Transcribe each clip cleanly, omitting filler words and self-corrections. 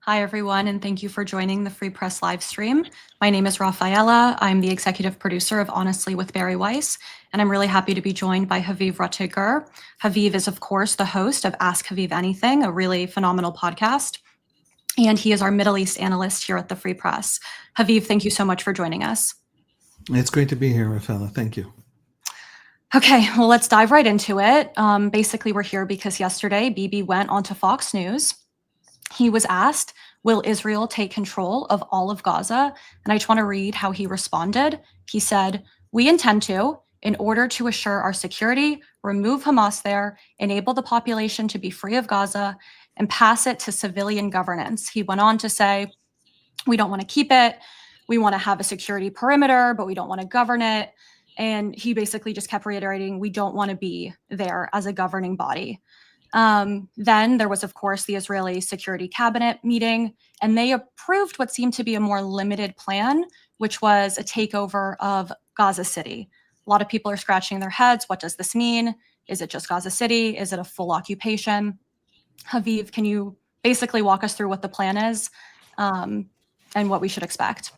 Hi, everyone, and thank you for joining the Free Press live stream. My name is Rafaela. I'm the executive producer of Honestly with Barry Weiss, and I'm really happy to be joined by Haviv Rotiger. Haviv is, of course, the host of Ask Haviv Anything, a really phenomenal podcast, and he is our Middle East analyst here at the Free Press. Haviv, thank you so much for joining us. It's great to be here, Rafaela. Thank you. Okay, well, let's dive right into it. Basically, we're here because yesterday Bibi went onto Fox News. He was asked, will Israel take control of all of Gaza? And I just want to read how he responded. He said, we intend to, in order to assure our security, remove Hamas there, enable the population to be free of Gaza, and pass it to civilian governance. He went on to say, we don't want to keep it. We want to have a security perimeter, but we don't want to govern it. And he basically just kept reiterating, we don't want to be there as a governing body. Then there was, of course, the Israeli Security Cabinet meeting, and they approved what seemed to be a more limited plan, which was a takeover of Gaza City. A lot of people are scratching their heads. What does this mean? Is it just Gaza City? Is it a full occupation? Haviv, can you basically walk us through what the plan is and what we should expect?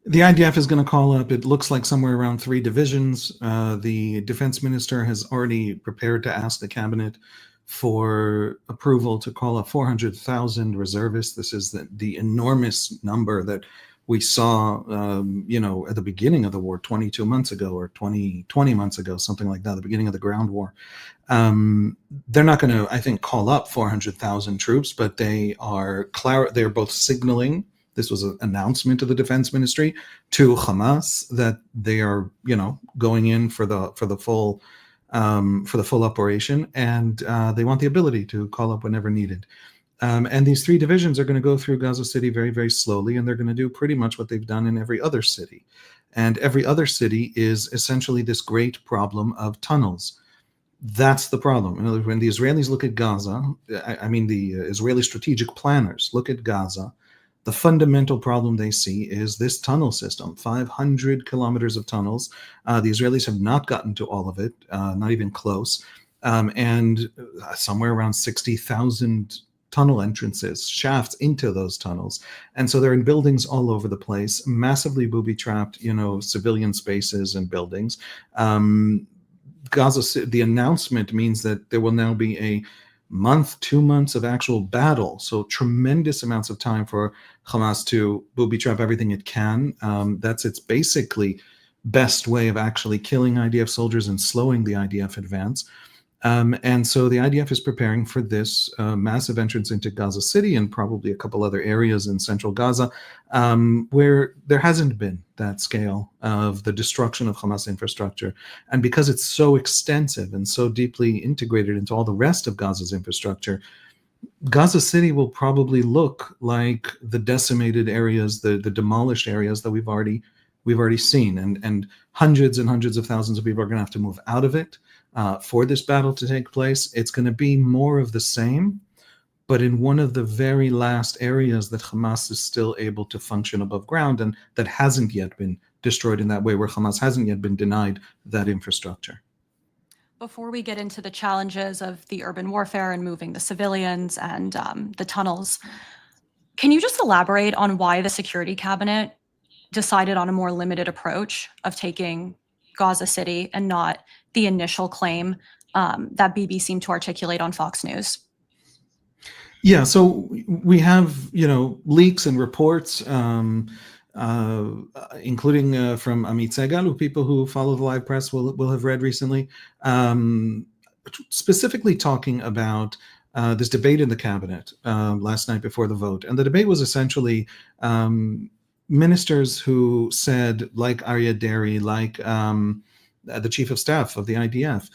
The IDF is going to call up, it looks like somewhere around 3 divisions. The defense minister has already prepared to ask the cabinet for approval to call up 400,000 reservists. This is the enormous number that we saw, at the beginning of the war 22 months ago or 20 months ago, something like that, the beginning of the ground war. They're not going to, I think, call up 400,000 troops, but they're both signaling. This was an announcement of the defense ministry to Hamas that they are, going in for the full operation, and they want the ability to call up whenever needed. And these 3 divisions are going to go through Gaza City very, very slowly, and they're going to do pretty much what they've done in every other city. And every other city is essentially this great problem of tunnels. That's the problem. In other words, when the Israelis look at Gaza, the Israeli strategic planners look at Gaza, the fundamental problem they see is this tunnel system, 500 kilometers of tunnels. The Israelis have not gotten to all of it, not even close, and somewhere around 60,000 tunnel entrances, shafts into those tunnels. And so they're in buildings all over the place, massively booby-trapped, civilian spaces and buildings. Gaza, the announcement means that there will now be a 2 months of actual battle. So tremendous amounts of time for Hamas to booby-trap everything it can. That's its basically best way of actually killing IDF soldiers and slowing the IDF advance. And so the IDF is preparing for this massive entrance into Gaza City and probably a couple other areas in central Gaza where there hasn't been that scale of the destruction of Hamas infrastructure. And because it's so extensive and so deeply integrated into all the rest of Gaza's infrastructure, Gaza City will probably look like the decimated areas, the demolished areas that we've already seen. And hundreds and hundreds of thousands of people are going to have to move out of it. For this battle to take place. It's going to be more of the same, but in one of the very last areas that Hamas is still able to function above ground and that hasn't yet been destroyed in that way, where Hamas hasn't yet been denied that infrastructure. Before we get into the challenges of the urban warfare and moving the civilians and the tunnels, can you just elaborate on why the Security Cabinet decided on a more limited approach of taking Gaza City and not the initial claim that Bibi seemed to articulate on Fox News? Yeah, so we have, leaks and reports, including from Amit Segal, who people who follow the live press will have read recently, specifically talking about this debate in the cabinet last night before the vote. And the debate was essentially ministers who said, like Aryeh Deri, like the chief of staff of the IDF,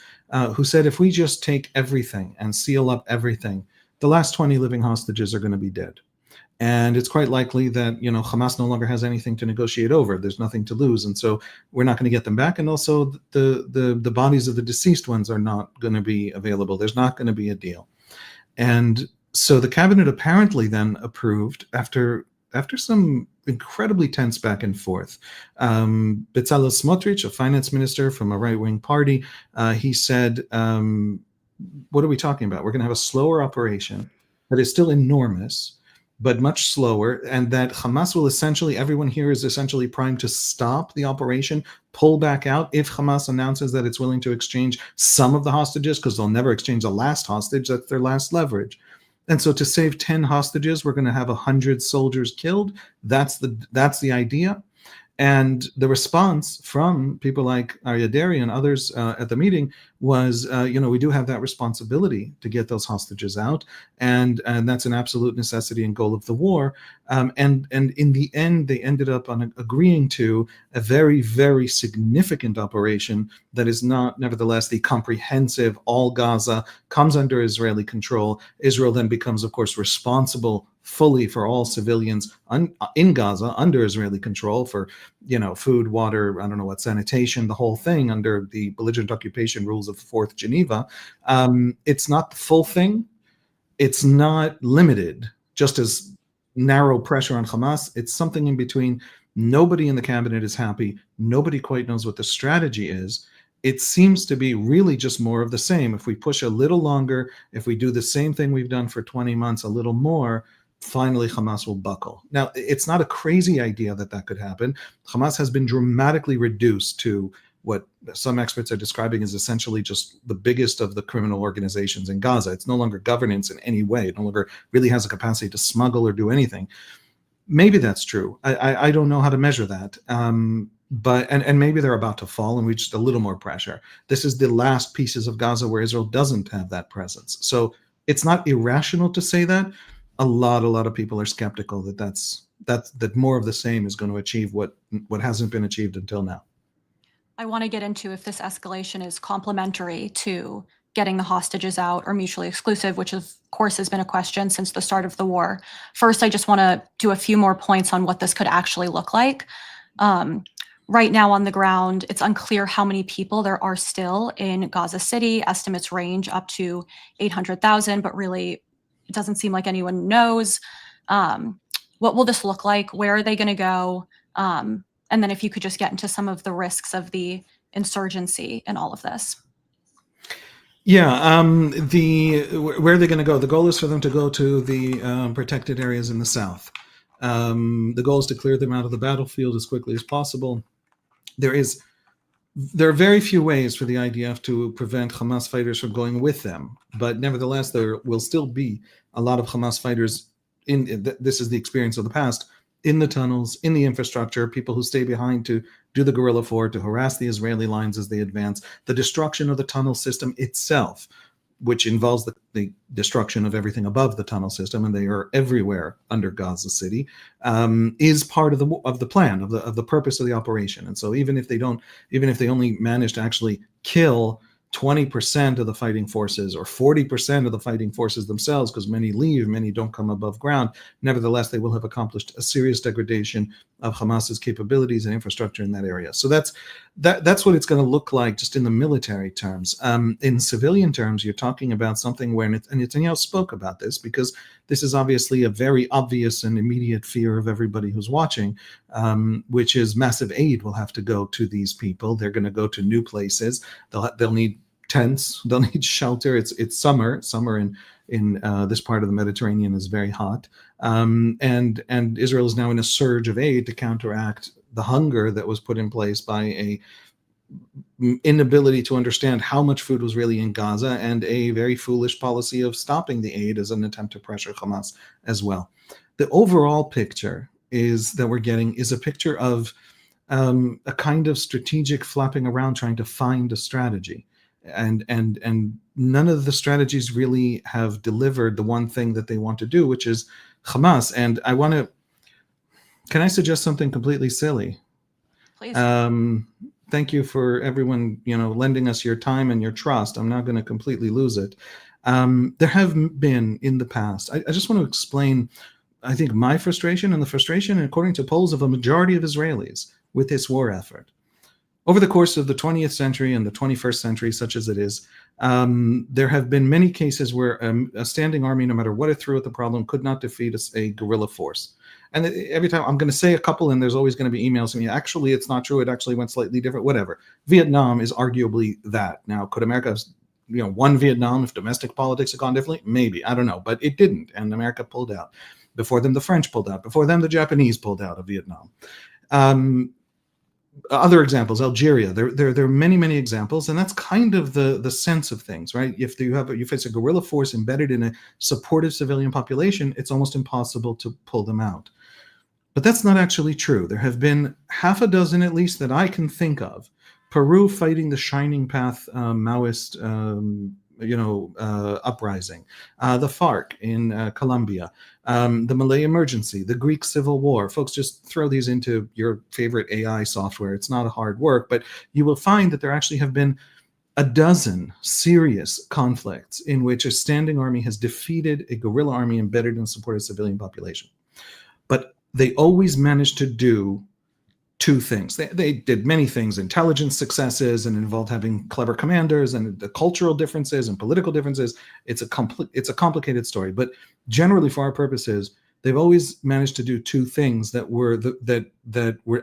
who said, if we just take everything and seal up everything, the last 20 living hostages are going to be dead. And it's quite likely that, Hamas no longer has anything to negotiate over. There's nothing to lose. And so we're not going to get them back. And also the bodies of the deceased ones are not going to be available. There's not going to be a deal. And so the cabinet apparently then approved after some incredibly tense back and forth. Bezalel Smotrich, a finance minister from a right-wing party, he said, what are we talking about? We're going to have a slower operation. that is still enormous, but much slower, and that Hamas will essentially, everyone here is essentially primed to stop the operation, pull back out if Hamas announces that it's willing to exchange some of the hostages, because they'll never exchange the last hostage. That's their last leverage. And so to save 10 hostages, we're going to have 100 soldiers killed. That's the idea. And the response from people like Aryeh Deri and others at the meeting was, we do have that responsibility to get those hostages out, and that's an absolute necessity and goal of the war. And in the end, they ended up on agreeing to a very, very significant operation that is not, nevertheless, the comprehensive all Gaza comes under Israeli control. Israel then becomes, of course, responsible fully for all civilians in Gaza under Israeli control for, food, water, I don't know what, sanitation, the whole thing under the belligerent occupation rules of the Fourth Geneva. It's not the full thing. It's not limited, just as narrow pressure on Hamas. It's something in between. Nobody in the cabinet is happy. Nobody quite knows what the strategy is. It seems to be really just more of the same. If we push a little longer, if we do the same thing we've done for 20 months, a little more, finally Hamas will buckle. Now, it's not a crazy idea that could happen. Hamas has been dramatically reduced to what some experts are describing as essentially just the biggest of the criminal organizations in Gaza. It's no longer governance in any way. It no longer really has a capacity to smuggle or do anything. Maybe that's true. I don't know how to measure that. But maybe they're about to fall and we just a little more pressure. This is the last pieces of Gaza where Israel doesn't have that presence. So it's not irrational to say that. A lot of people are skeptical that more of the same is going to achieve what hasn't been achieved until now. I want to get into if this escalation is complementary to getting the hostages out or mutually exclusive, which of course has been a question since the start of the war. First, I just want to do a few more points on what this could actually look like. Right now on the ground, it's unclear how many people there are still in Gaza City. Estimates range up to 800,000, but really it doesn't seem like anyone knows. What will this look like? Where are they going to go? And then if you could just get into some of the risks of the insurgency in all of this. Yeah, where are they going to go? The goal is for them to go to the protected areas in the south. The goal is to clear them out of the battlefield as quickly as possible. There are very few ways for the IDF to prevent Hamas fighters from going with them, but nevertheless, there will still be a lot of Hamas fighters this is the experience of the past, in the tunnels, in the infrastructure, people who stay behind to do the guerrilla war, to harass the Israeli lines as they advance, the destruction of the tunnel system itself, which involves the destruction of everything above the tunnel system, and they are everywhere under Gaza City, is part of the plan, of the purpose of the operation. And so even if they only manage to actually kill 20% of the fighting forces or 40% of the fighting forces themselves, because many leave, many don't come above ground, nevertheless, they will have accomplished a serious degradation of Hamas's capabilities and infrastructure in that area. So that's what it's going to look like just in the military terms. In civilian terms, you're talking about something where, and Netanyahu spoke about this, because this is obviously a very obvious and immediate fear of everybody who's watching, which is massive aid will have to go to these people. They're going to go to new places. They'll need tents. They'll need shelter. It's summer. Summer in this part of the Mediterranean is very hot, and Israel is now in a surge of aid to counteract the hunger that was put in place by a inability to understand how much food was really in Gaza, and a very foolish policy of stopping the aid as an attempt to pressure Hamas as well. The overall picture that we're getting is a picture of a kind of strategic flapping around, trying to find a strategy. And none of the strategies really have delivered the one thing that they want to do, which is Hamas. And can I suggest something completely silly? Please. Thank you for everyone, lending us your time and your trust. I'm not going to completely lose it. There have been in the past, I just want to explain, I think, my frustration and the frustration, according to polls, of a majority of Israelis with this war effort. Over the course of the 20th century and the 21st century, such as it is, there have been many cases where a standing army, no matter what it threw at the problem, could not defeat a guerrilla force. And every time I'm going to say a couple, and there's always going to be emails to me, actually, it's not true. It actually went slightly different, whatever. Vietnam is arguably that. Now, could America have one Vietnam if domestic politics had gone differently? Maybe, I don't know, but it didn't, and America pulled out. Before them, the French pulled out. Before them, the Japanese pulled out of Vietnam. Other examples, Algeria. There are many examples, and that's kind of the sense of things, right? If you face a guerrilla force embedded in a supportive civilian population, it's almost impossible to pull them out. But that's not actually true. There have been half a dozen, at least, that I can think of. Peru fighting the Shining Path Maoist uprising, the FARC in Colombia, the Malay Emergency, the Greek Civil War. Folks, just throw these into your favorite AI software. It's not a hard work, but you will find that there actually have been a dozen serious conflicts in which a standing army has defeated a guerrilla army embedded in support of civilian population. But they always managed to do two things. They did many things, intelligence successes, and involved having clever commanders, and the cultural differences and political differences. It's a complicated story, but generally for our purposes, they've always managed to do two things that were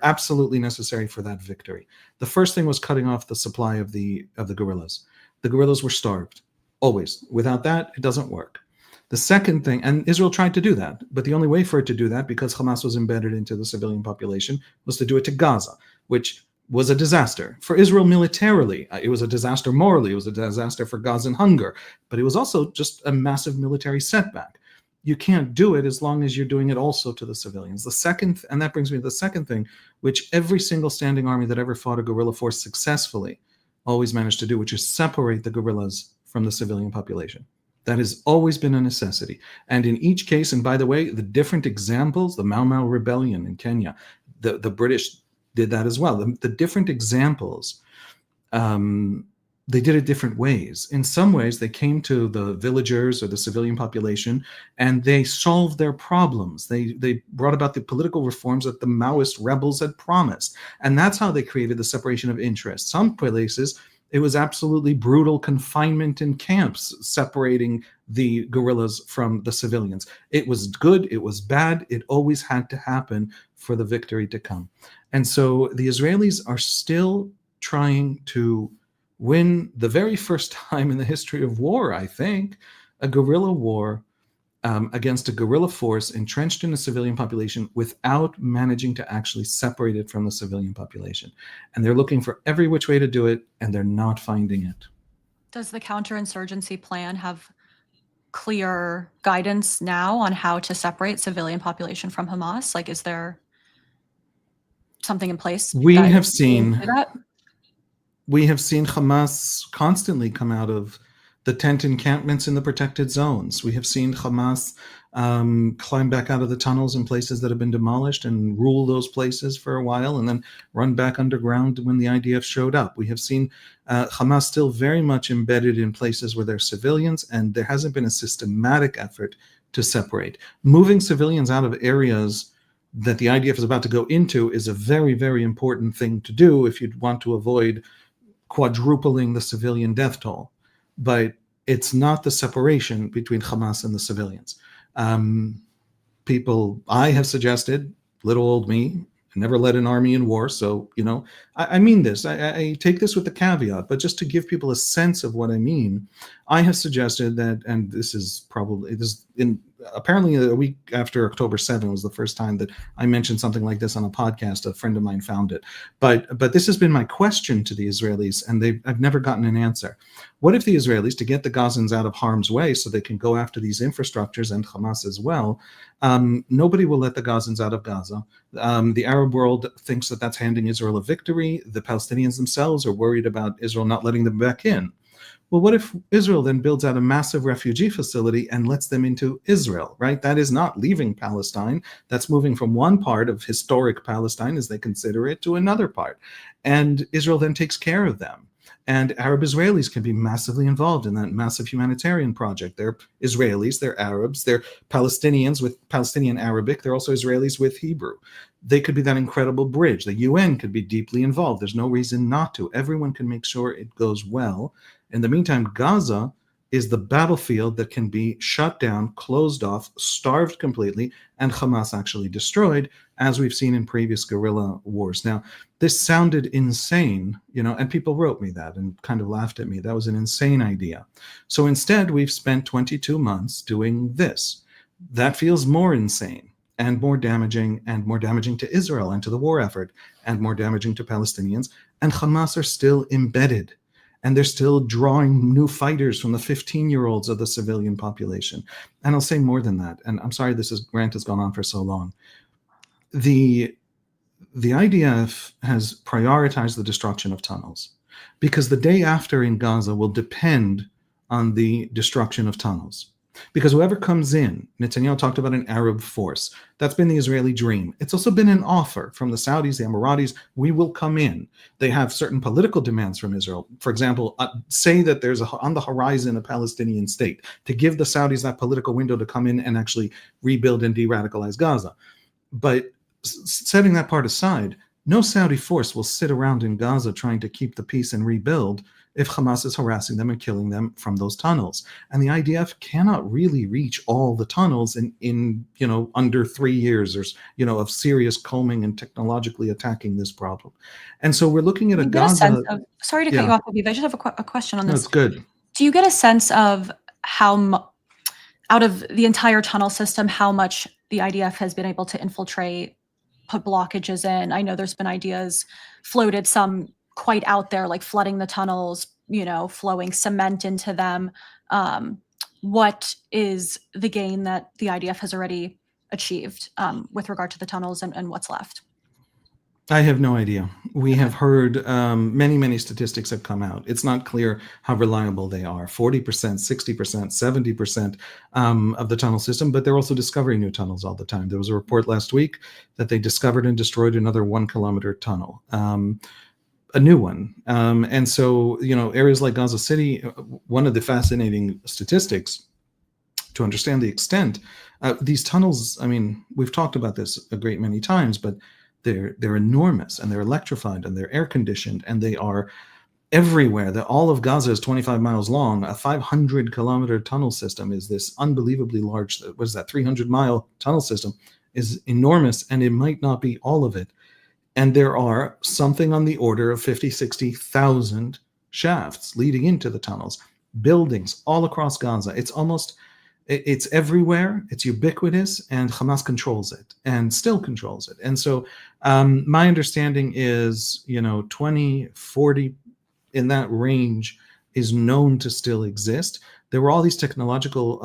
absolutely necessary for that victory. The first thing was cutting off the supply of the guerrillas. The guerrillas were starved, always. Without that, it doesn't work. The second thing, and Israel tried to do that, but the only way for it to do that, because Hamas was embedded into the civilian population, was to do it to Gaza, which was a disaster. For Israel militarily, it was a disaster morally, it was a disaster for Gazan hunger, but it was also just a massive military setback. You can't do it as long as you're doing it also to the civilians. The second, and that brings me to the second thing, which every single standing army that ever fought a guerrilla force successfully always managed to do, which is separate the guerrillas from the civilian population. That has always been a necessity. And in each case, and by the way, the different examples, the Mau Mau rebellion in Kenya, the British did that as well. The different examples, they did it different ways. In some ways, they came to the villagers or the civilian population and they solved their problems. They brought about the political reforms that the Maoist rebels had promised. And that's how they created the separation of interests. Some places, it was absolutely brutal confinement in camps, separating the guerrillas from the civilians. It was good, it was bad, it always had to happen for the victory to come. And so the Israelis are still trying to win the very first time in the history of war, I think, a guerrilla war against a guerrilla force entrenched in a civilian population without managing to actually separate it from the civilian population. And they're looking for every which way to do it, and they're not finding it. Does the counterinsurgency plan have clear guidance now on how to separate civilian population from Hamas? Like, is there something in place? We have seen Hamas constantly come out of the tent encampments in the protected zones. We have seen Hamas climb back out of the tunnels in places that have been demolished and rule those places for a while and then run back underground when the IDF showed up. We have seen Hamas still very much embedded in places where they're civilians, and there hasn't been a systematic effort to separate. Moving civilians out of areas that the IDF is about to go into is a very, very important thing to do if you'd want to avoid quadrupling the civilian death toll. But it's not the separation between Hamas and the civilians. I have suggested, little old me, I never led an army in war, so, I mean this. I take this with the caveat, but just to give people a sense of what I mean, I have suggested that, and apparently a week after October 7 was the first time that I mentioned something like this on a podcast. A friend of mine found it. But this has been my question to the Israelis, and I've never gotten an answer. What if the Israelis, to get the Gazans out of harm's way so they can go after these infrastructures and Hamas as well, nobody will let the Gazans out of Gaza. The Arab world thinks that that's handing Israel a victory. The Palestinians themselves are worried about Israel not letting them back in. Well, what if Israel then builds out a massive refugee facility and lets them into Israel, right? That is not leaving Palestine. That's moving from one part of historic Palestine, as they consider it, to another part. And Israel then takes care of them. And Arab Israelis can be massively involved in that massive humanitarian project. They're Israelis, they're Arabs, they're Palestinians with Palestinian Arabic, they're also Israelis with Hebrew. They could be that incredible bridge. The UN could be deeply involved. There's no reason not to. Everyone can make sure it goes well. In the meantime, Gaza is the battlefield that can be shut down, closed off, starved completely, and Hamas actually destroyed, as we've seen in previous guerrilla wars. Now, this sounded insane, and people wrote me that and kind of laughed at me. That was an insane idea. So instead, we've spent 22 months doing this. That feels more insane and more damaging to Israel and to the war effort, and more damaging to Palestinians. And Hamas are still embedded. And they're still drawing new fighters from the 15-year-olds of the civilian population. And I'll say more than that. And I'm sorry this rant has gone on for so long. The IDF has prioritized the destruction of tunnels because the day after in Gaza will depend on the destruction of tunnels. Because whoever comes in, Netanyahu talked about an Arab force. That's been the Israeli dream. It's also been an offer from the Saudis, the Emiratis. We will come in. They have certain political demands from Israel. For example, say that there's on the horizon a Palestinian state, to give the Saudis that political window to come in and actually rebuild and de-radicalize Gaza. But setting that part aside, no Saudi force will sit around in Gaza trying to keep the peace and rebuild if Hamas is harassing them and killing them from those tunnels. And the IDF cannot really reach all the tunnels in under 3 years or of serious combing and technologically attacking this problem. And so we're looking at a Gaza. Sorry to cut you off, Aviv. I just have a question on this. That's good. Do you get a sense of how, out of the entire tunnel system, how much the IDF has been able to infiltrate, put blockages in? I know there's been ideas floated, some quite out there, like flooding the tunnels, flowing cement into them. What is the gain that the IDF has already achieved with regard to the tunnels and what's left? I have no idea. We have heard many statistics have come out. It's not clear how reliable they are. 40%, 60%, 70% of the tunnel system, but they're also discovering new tunnels all the time. There was a report last week that they discovered and destroyed another 1 kilometer tunnel. A new one. And so, areas like Gaza City, one of the fascinating statistics to understand the extent, these tunnels, we've talked about this a great many times, but they're enormous and they're electrified and they're air conditioned and they are everywhere. All of Gaza is 25 miles long. A 500 kilometer tunnel system is this unbelievably large, 300-mile tunnel system is enormous, and it might not be all of it. And there are something on the order of 50, 60,000 shafts leading into the tunnels, buildings all across Gaza. It's everywhere, it's ubiquitous, and Hamas controls it and still controls it. And so my understanding is, 20, 40 in that range is known to still exist. There were all these technological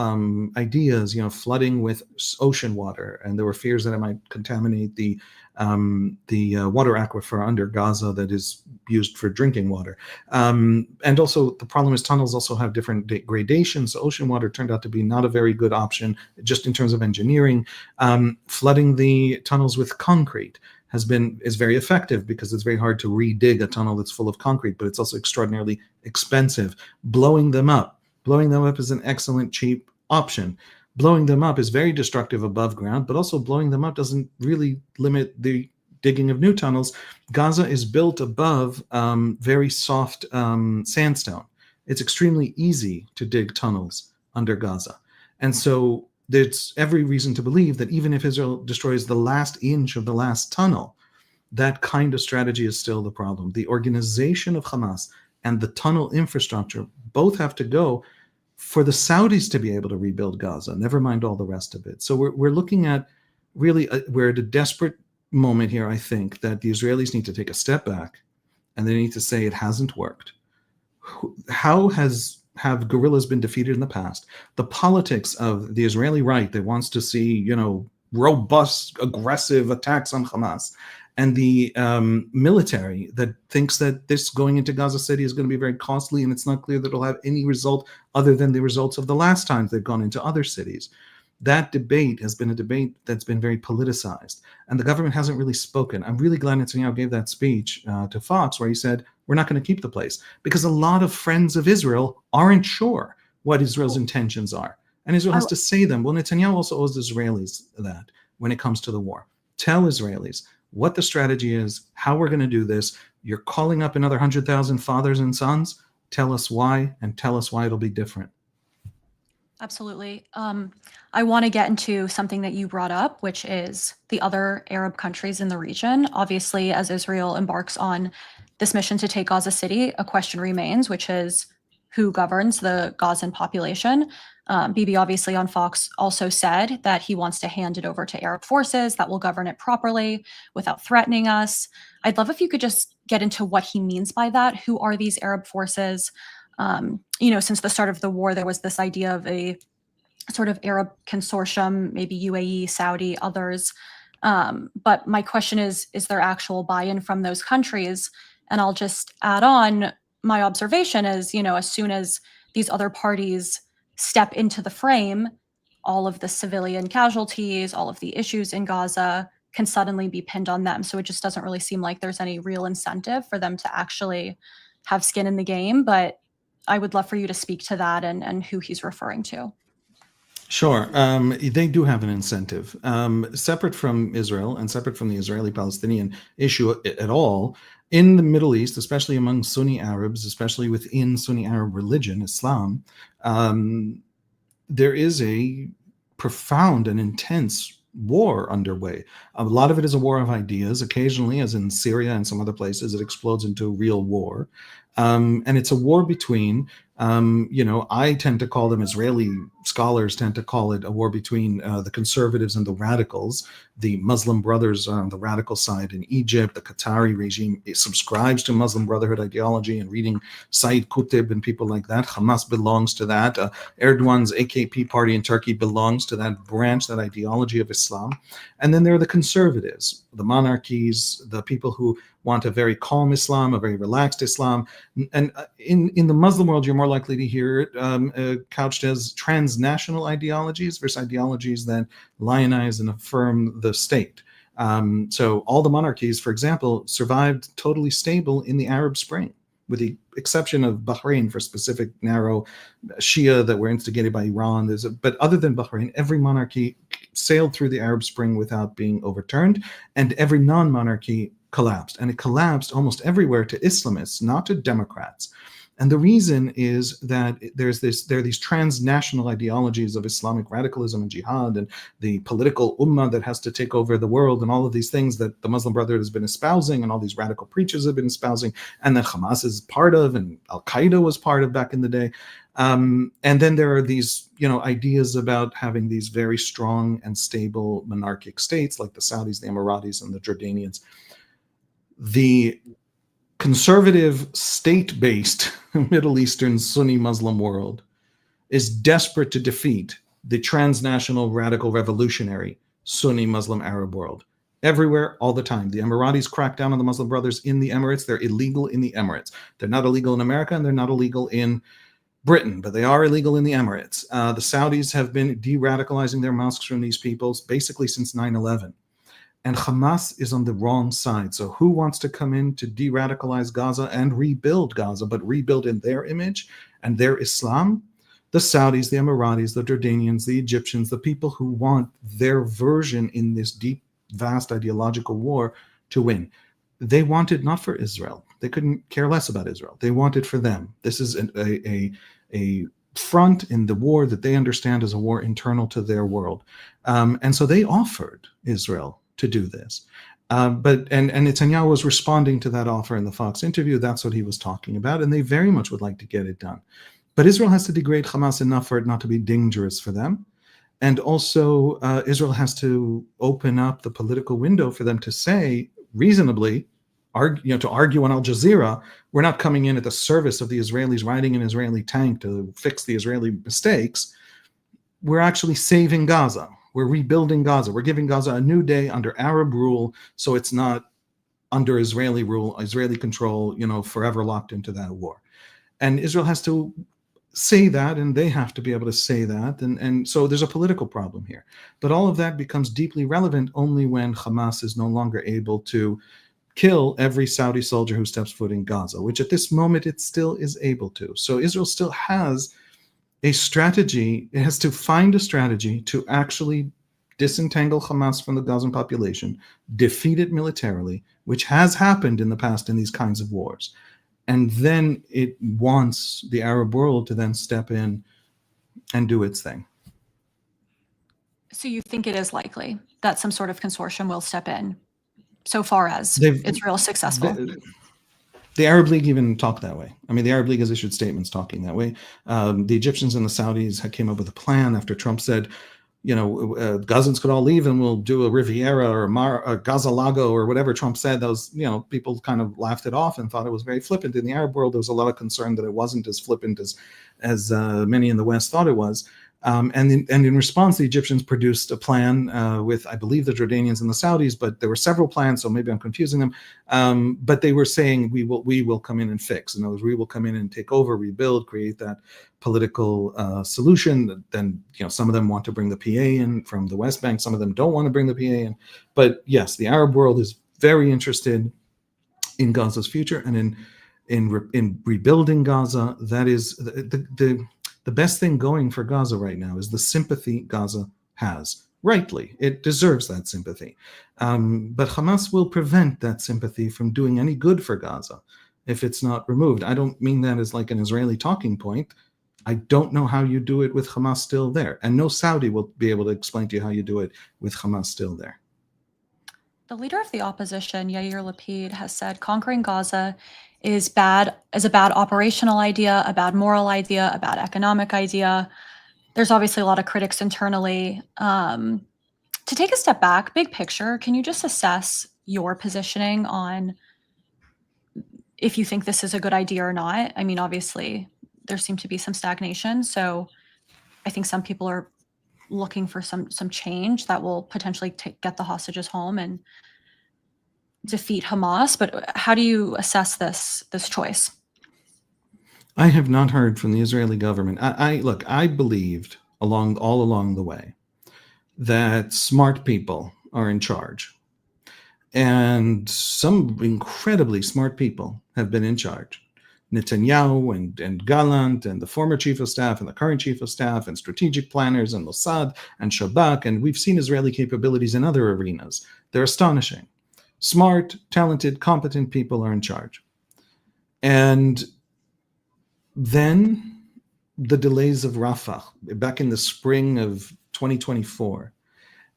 ideas, flooding with ocean water, and there were fears that it might contaminate the water aquifer under Gaza that is used for drinking water. And also the problem is tunnels also have different gradations. So ocean water turned out to be not a very good option just in terms of engineering. Flooding the tunnels with concrete is very effective because it's very hard to re-dig a tunnel that's full of concrete, but it's also extraordinarily expensive. Blowing them up is an excellent, cheap option. Blowing them up is very destructive above ground, but also blowing them up doesn't really limit the digging of new tunnels. Gaza is built above very soft sandstone. It's extremely easy to dig tunnels under Gaza. And so there's every reason to believe that even if Israel destroys the last inch of the last tunnel, that kind of strategy is still the problem. The organization of Hamas and the tunnel infrastructure both have to go for the Saudis to be able to rebuild Gaza, never mind all the rest of it. So we're looking at really, we're at a desperate moment here, I think, that the Israelis need to take a step back and they need to say it hasn't worked. How have guerrillas been defeated in the past? The politics of the Israeli right that wants to see, robust, aggressive attacks on Hamas, and the military that thinks that this going into Gaza City is going to be very costly, and it's not clear that it'll have any result other than the results of the last times they've gone into other cities. That debate has been a debate that's been very politicized, and the government hasn't really spoken. I'm really glad Netanyahu gave that speech to Fox where he said, we're not going to keep the place, because a lot of friends of Israel aren't sure what Israel's intentions are. And Israel has to say them. Well, Netanyahu also owes the Israelis that when it comes to the war. Tell Israelis what the strategy is, how we're going to do this. You're calling up another 100,000 fathers and sons. Tell us why, and tell us why it'll be different. Absolutely. I want to get into something that you brought up, which is the other Arab countries in the region. Obviously, as Israel embarks on this mission to take Gaza City, a question remains, which is who governs the Gazan population. Bibi, obviously, on Fox also said that he wants to hand it over to Arab forces that will govern it properly without threatening us. I'd love if you could just get into what he means by that. Who are these Arab forces? Since the start of the war, there was this idea of a sort of Arab consortium, maybe UAE, Saudi, others. But my question is there actual buy-in from those countries? And I'll just add on, my observation is, as soon as these other parties step into the frame, all of the civilian casualties, all of the issues in Gaza can suddenly be pinned on them. So it just doesn't really seem like there's any real incentive for them to actually have skin in the game. But I would love for you to speak to that and who he's referring to. Sure. They do have an incentive. Separate from Israel and separate from the Israeli-Palestinian issue at all, in the Middle East, especially among Sunni Arabs, especially within Sunni Arab religion, Islam, there is a profound and intense war underway. A lot of it is a war of ideas. Occasionally, as in Syria and some other places, it explodes into real war. And it's a war between, I tend to call them, Israeli scholars tend to call it a war between the conservatives and the radicals. The Muslim Brothers are on the radical side in Egypt. The Qatari regime subscribes to Muslim Brotherhood ideology and reading Said Qutb and people like that. Hamas belongs to that. Erdogan's AKP party in Turkey belongs to that branch, that ideology of Islam. And then there are the conservatives, the monarchies, the people who want a very calm Islam, a very relaxed Islam. And in the Muslim world, you're more likely to hear it couched as transnational ideologies versus ideologies that lionize and affirm the state. So all the monarchies, for example, survived totally stable in the Arab Spring, with the exception of Bahrain for specific narrow Shia that were instigated by Iran. But other than Bahrain, every monarchy sailed through the Arab Spring without being overturned, and every non-monarchy collapsed. And it collapsed almost everywhere to Islamists, not to Democrats. And the reason is that there are these transnational ideologies of Islamic radicalism and jihad and the political ummah that has to take over the world and all of these things that the Muslim Brotherhood has been espousing and all these radical preachers have been espousing and that Hamas is part of and Al-Qaeda was part of back in the day. And then there are these, ideas about having these very strong and stable monarchic states like the Saudis, the Emiratis, and the Jordanians. The conservative, state-based Middle Eastern Sunni Muslim world is desperate to defeat the transnational radical revolutionary Sunni Muslim Arab world. Everywhere, all the time. The Emiratis crack down on the Muslim Brothers in the Emirates. They're illegal in the Emirates. They're not illegal in America, and they're not illegal in Britain, but they are illegal in the Emirates. The Saudis have been de-radicalizing their mosques from these peoples basically since 9/11. And Hamas is on the wrong side. So who wants to come in to de-radicalize Gaza and rebuild Gaza, but rebuild in their image and their Islam? The Saudis, the Emiratis, the Jordanians, the Egyptians, the people who want their version in this deep, vast ideological war to win. They want it not for Israel. They couldn't care less about Israel. They want it for them. This is a front in the war that they understand as a war internal to their world. And so they offered Israel to do this. But Netanyahu was responding to that offer in the Fox interview. That's what he was talking about. And they very much would like to get it done. But Israel has to degrade Hamas enough for it not to be dangerous for them. And also Israel has to open up the political window for them to say reasonably, to argue on Al Jazeera, we're not coming in at the service of the Israelis riding an Israeli tank to fix the Israeli mistakes. We're actually saving Gaza. We're rebuilding Gaza. We're giving Gaza a new day under Arab rule, so it's not under Israeli rule, Israeli control, forever locked into that war. And Israel has to say that, and they have to be able to say that. And so there's a political problem here. But all of that becomes deeply relevant only when Hamas is no longer able to kill every Saudi soldier who steps foot in Gaza, which at this moment it still is able to. So Israel still has a strategy. It has to find a strategy to actually disentangle Hamas from the Gazan population, defeat it militarily, which has happened in the past in these kinds of wars. And then it wants the Arab world to then step in and do its thing. So you think it is likely that some sort of consortium will step in so far as Israel is successful? The Arab League even talked that way. I mean, the Arab League has issued statements talking that way. The Egyptians and the Saudis came up with a plan after Trump said, Gazans could all leave and we'll do a Riviera or a Gaza Lago or whatever Trump said. Those, people kind of laughed it off and thought it was very flippant. In the Arab world, there was a lot of concern that it wasn't as flippant as many in the West thought it was. And in response, the Egyptians produced a plan with, I believe, the Jordanians and the Saudis, but there were several plans, so maybe I'm confusing them. But they were saying we will come in and fix. In other words, we will come in and take over, rebuild, create that political solution. Then, some of them want to bring the PA in from the West Bank. Some of them don't want to bring the PA in. But yes, the Arab world is very interested in Gaza's future and in rebuilding Gaza. That is the best thing going for Gaza right now is the sympathy Gaza has. Rightly, it deserves that sympathy. But Hamas will prevent that sympathy from doing any good for Gaza if it's not removed. I don't mean that as like an Israeli talking point. I don't know how you do it with Hamas still there. And no Saudi will be able to explain to you how you do it with Hamas still there. The leader of the opposition, Yair Lapid, has said conquering Gaza is a bad operational idea, a bad moral idea, a bad economic idea. There's obviously a lot of critics internally. To take a step back, big picture, can you just assess your positioning on if you think this is a good idea or not? I mean, obviously, there seemed to be some stagnation. So I think some people are looking for some change that will potentially get the hostages home and defeat Hamas. But how do you assess this choice? I have not heard from the Israeli government. I believed all along the way that smart people are in charge. And some incredibly smart people have been in charge. Netanyahu and Gallant and the former chief of staff and the current chief of staff and strategic planners and Mossad and Shabak. And we've seen Israeli capabilities in other arenas. They're astonishing. Smart, talented, competent people are in charge. And then the delays of Rafah back in the spring of 2024.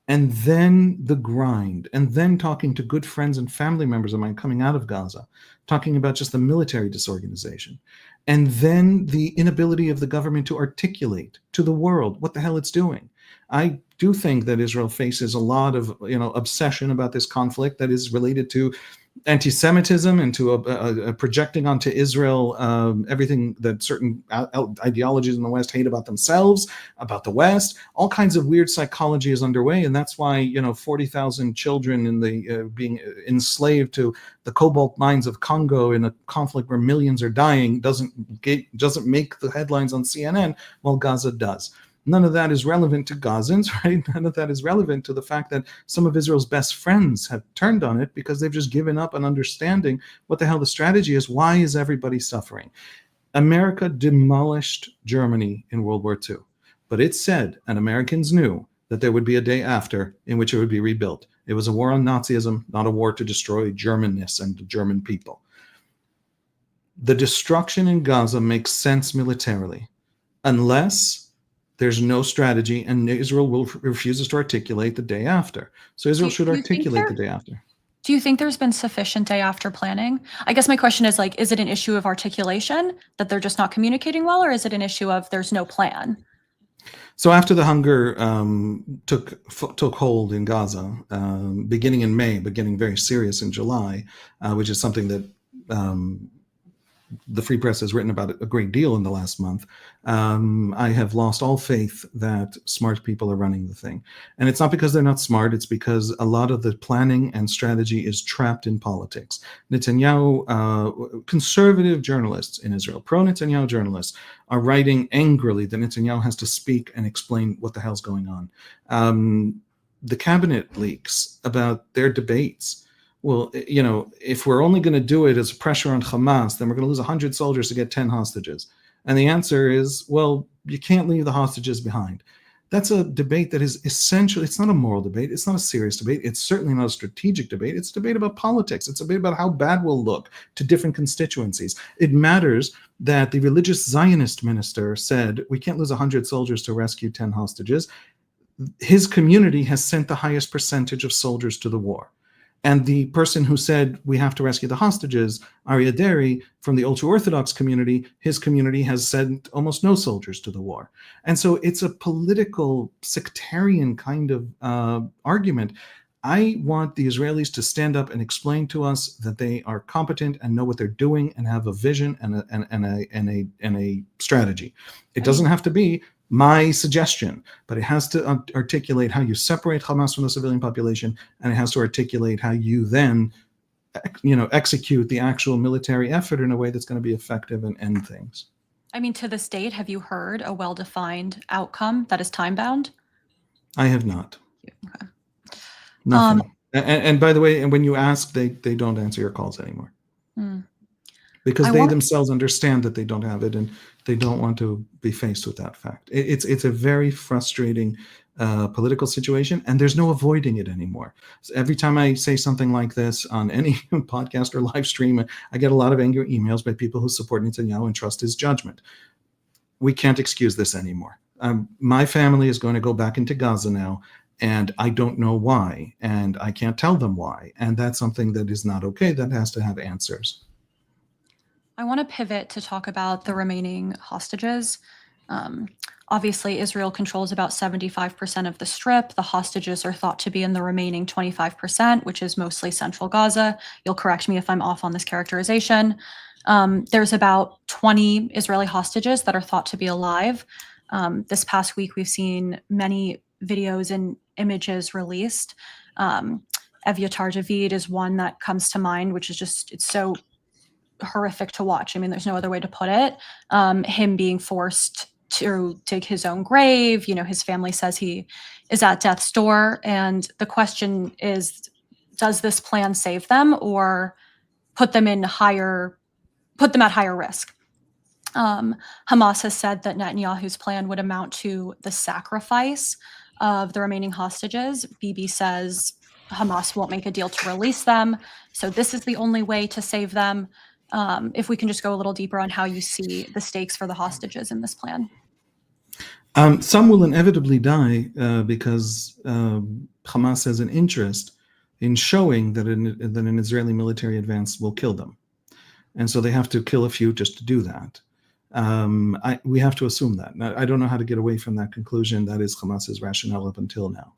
And then the grind, and then talking to good friends and family members of mine coming out of Gaza, talking about just the military disorganization, and then the inability of the government to articulate to the world what the hell it's doing. I do think that Israel faces a lot of obsession about this conflict that is related to anti-Semitism and to projecting onto Israel everything that certain ideologies in the West hate about themselves, about the West. All kinds of weird psychology is underway, and that's why 40,000 children in the being enslaved to the cobalt mines of Congo in a conflict where millions are dying doesn't make the headlines on CNN, while Gaza does. None of that is relevant to Gazans, right? None of that is relevant to the fact that some of Israel's best friends have turned on it because they've just given up on understanding what the hell the strategy is. Why is everybody suffering? America demolished Germany in World War II, but it said, and Americans knew, that there would be a day after in which it would be rebuilt. It was a war on Nazism, not a war to destroy Germanness and the German people. The destruction in Gaza makes sense militarily, unless there's no strategy, and Israel refuses to articulate the day after. So Israel should articulate the day after. Do you think there's been sufficient day after planning? I guess my question is is it an issue of articulation that they're just not communicating well, or is it an issue of there's no plan? So after the hunger took hold in Gaza, beginning in May, but getting very serious in July, which is something that the Free Press has written about a great deal in the last month, I have lost all faith that smart people are running the thing. And it's not because they're not smart, it's because a lot of the planning and strategy is trapped in politics. Netanyahu, conservative journalists in Israel, pro-Netanyahu journalists, are writing angrily that Netanyahu has to speak and explain what the hell's going on. The cabinet leaks about their debates. Well, if we're only going to do it as pressure on Hamas, then we're going to lose 100 soldiers to get 10 hostages. And the answer is, well, you can't leave the hostages behind. That's a debate that is essentially, it's not a moral debate. It's not a serious debate. It's certainly not a strategic debate. It's a debate about politics. It's a debate about how bad we'll look to different constituencies. It matters that the religious Zionist minister said, we can't lose 100 soldiers to rescue 10 hostages. His community has sent the highest percentage of soldiers to the war. And the person who said we have to rescue the hostages, Aryeh Deri, from the ultra-Orthodox community, his community has sent almost no soldiers to the war. And so it's a political, sectarian kind of argument. I want the Israelis to stand up and explain to us that they are competent and know what they're doing and have a vision and a strategy. It doesn't have to be my suggestion, but it has to articulate how you separate Hamas from the civilian population, and it has to articulate how you then, execute the actual military effort in a way that's going to be effective and end things. I mean, to this date, have you heard a well-defined outcome that is time-bound? I have not. Okay. Nothing. And by the way, and when you ask, they don't answer your calls anymore. Because they themselves understand that they don't have it, and they don't want to be faced with that fact. It's a very frustrating political situation, and there's no avoiding it anymore. So every time I say something like this on any podcast or live stream, I get a lot of angry emails by people who support Netanyahu and trust his judgment. We can't excuse this anymore. My family is going to go back into Gaza now, and I don't know why, and I can't tell them why. And that's something that is not okay. That has to have answers. I want to pivot to talk about the remaining hostages. Obviously, Israel controls about 75% of the Strip. The hostages are thought to be in the remaining 25%, which is mostly central Gaza. You'll correct me if I'm off on this characterization. There's about 20 Israeli hostages that are thought to be alive. This past week, we've seen many videos and images released. Evyatar Javid is one that comes to mind, which is just, it's so horrific to watch. I mean, there's no other way to put it. Him being forced to dig his own grave. His family says he is at death's door. And the question is, does this plan save them or put them at higher risk? Hamas has said that Netanyahu's plan would amount to the sacrifice of the remaining hostages. Bibi says Hamas won't make a deal to release them. So this is the only way to save them. If we can just go a little deeper on how you see the stakes for the hostages in this plan. Some will inevitably die because Hamas has an interest in showing that an Israeli military advance will kill them. And so they have to kill a few just to do that. We have to assume that. Now, I don't know how to get away from that conclusion. That is Hamas's rationale up until now.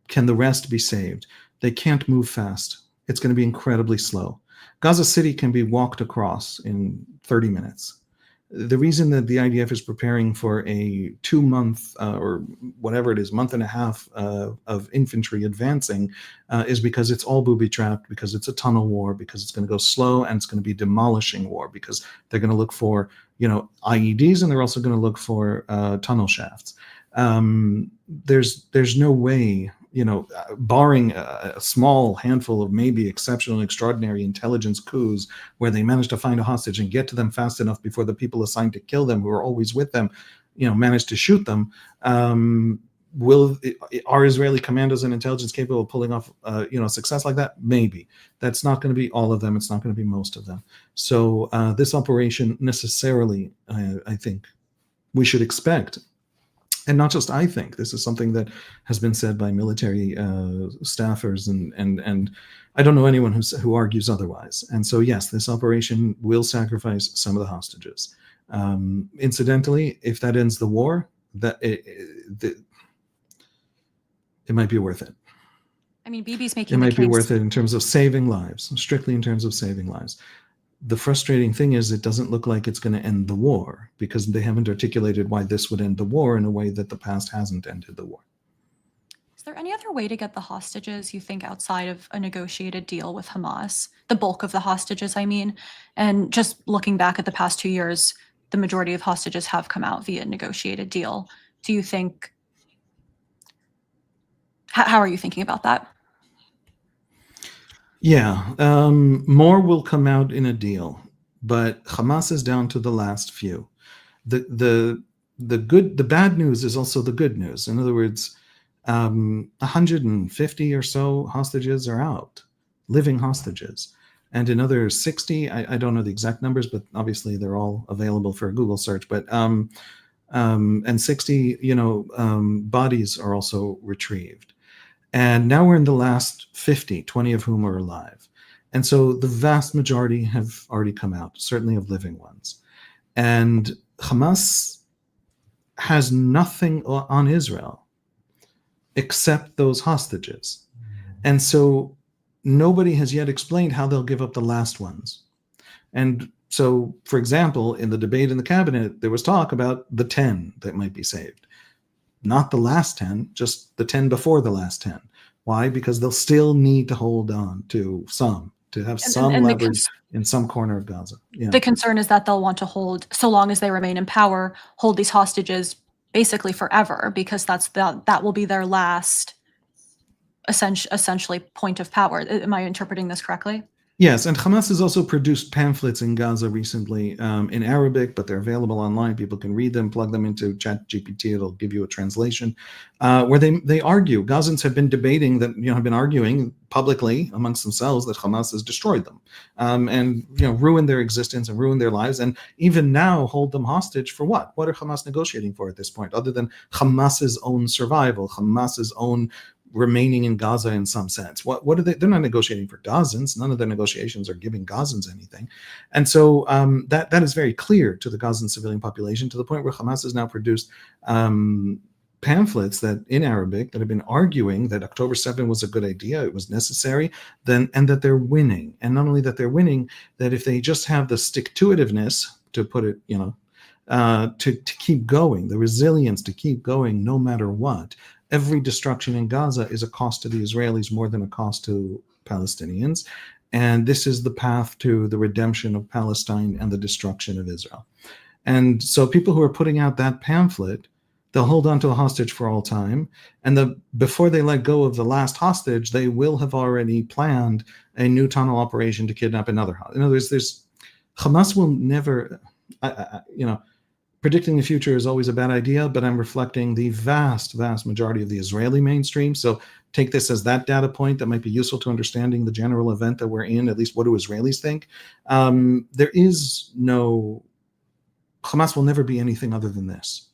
Can the rest be saved? They can't move fast. It's going to be incredibly slow. Gaza City can be walked across in 30 minutes. The reason that the IDF is preparing for a 2-month or whatever it is, month and a half of infantry advancing is because it's all booby-trapped, because it's a tunnel war, because it's going to go slow, and it's going to be demolishing war, because they're going to look for IEDs, and they're also going to look for tunnel shafts. There's no way, barring a small handful of maybe exceptional, extraordinary intelligence coups where they manage to find a hostage and get to them fast enough before the people assigned to kill them, who are always with them, manage to shoot them. Are Israeli commandos and intelligence capable of pulling off, success like that? Maybe. That's not going to be all of them. It's not going to be most of them. So this operation necessarily, I think, we should expect. And not just I think, this is something that has been said by military staffers, and I don't know anyone who argues otherwise. And so, yes, this operation will sacrifice some of the hostages. Incidentally, if that ends the war, it might be worth it. I mean, Bibi's making it might be worth it in terms of saving lives, strictly in terms of saving lives. The frustrating thing is it doesn't look like it's going to end the war, because they haven't articulated why this would end the war in a way that the past hasn't ended the war. Is there any other way to get the hostages, you think, outside of a negotiated deal with Hamas? The bulk of the hostages, I mean. And just looking back at the past 2 years, the majority of hostages have come out via negotiated deal. Do you think, how are you thinking about that? Yeah, more will come out in a deal, but Hamas is down to the last few. The the bad news is also the good news. In other words, 150 or so hostages are out, living hostages, and another 60. I don't know the exact numbers, but obviously they're all available for a Google search. But and 60, bodies are also retrieved. And now we're in the last 50, 20 of whom are alive. And so the vast majority have already come out, certainly of living ones. And Hamas has nothing on Israel except those hostages. And so nobody has yet explained how they'll give up the last ones. And so, for example, in the debate in the cabinet, there was talk about the 10 that might be saved. Not the last 10, just the 10 before the last 10. Why? Because they'll still need to hold on to have some leverage in some corner of Gaza. Yeah. The concern is that they'll want to hold, so long as they remain in power, hold these hostages basically forever, because that will be their last essentially point of power. Am I interpreting this correctly? Yes, and Hamas has also produced pamphlets in Gaza recently in Arabic, but they're available online. People can read them, plug them into ChatGPT. It'll give you a translation where they argue. Gazans have been debating that, have been arguing publicly amongst themselves that Hamas has destroyed them and ruined their existence and ruined their lives, and even now hold them hostage for what? What are Hamas negotiating for at this point, other than Hamas's own survival, Hamas's own remaining in Gaza in some sense? What are they? They're not negotiating for Gazans. None of their negotiations are giving Gazans anything. And so that is very clear to the Gazan civilian population, to the point where Hamas has now produced pamphlets that in Arabic that have been arguing that October 7 was a good idea, it was necessary, and that they're winning. And not only that they're winning, that if they just have the stick-to-itiveness, to put it, to keep going, the resilience to keep going no matter what, every destruction in Gaza is a cost to the Israelis more than a cost to Palestinians. And this is the path to the redemption of Palestine and the destruction of Israel. And so people who are putting out that pamphlet, they'll hold on to a hostage for all time. And before they let go of the last hostage, they will have already planned a new tunnel operation to kidnap another hostage. In other words, Hamas will never, predicting the future is always a bad idea, but I'm reflecting the vast, vast majority of the Israeli mainstream. So take this as that data point that might be useful to understanding the general event that we're in, at least what do Israelis think. Hamas will never be anything other than this.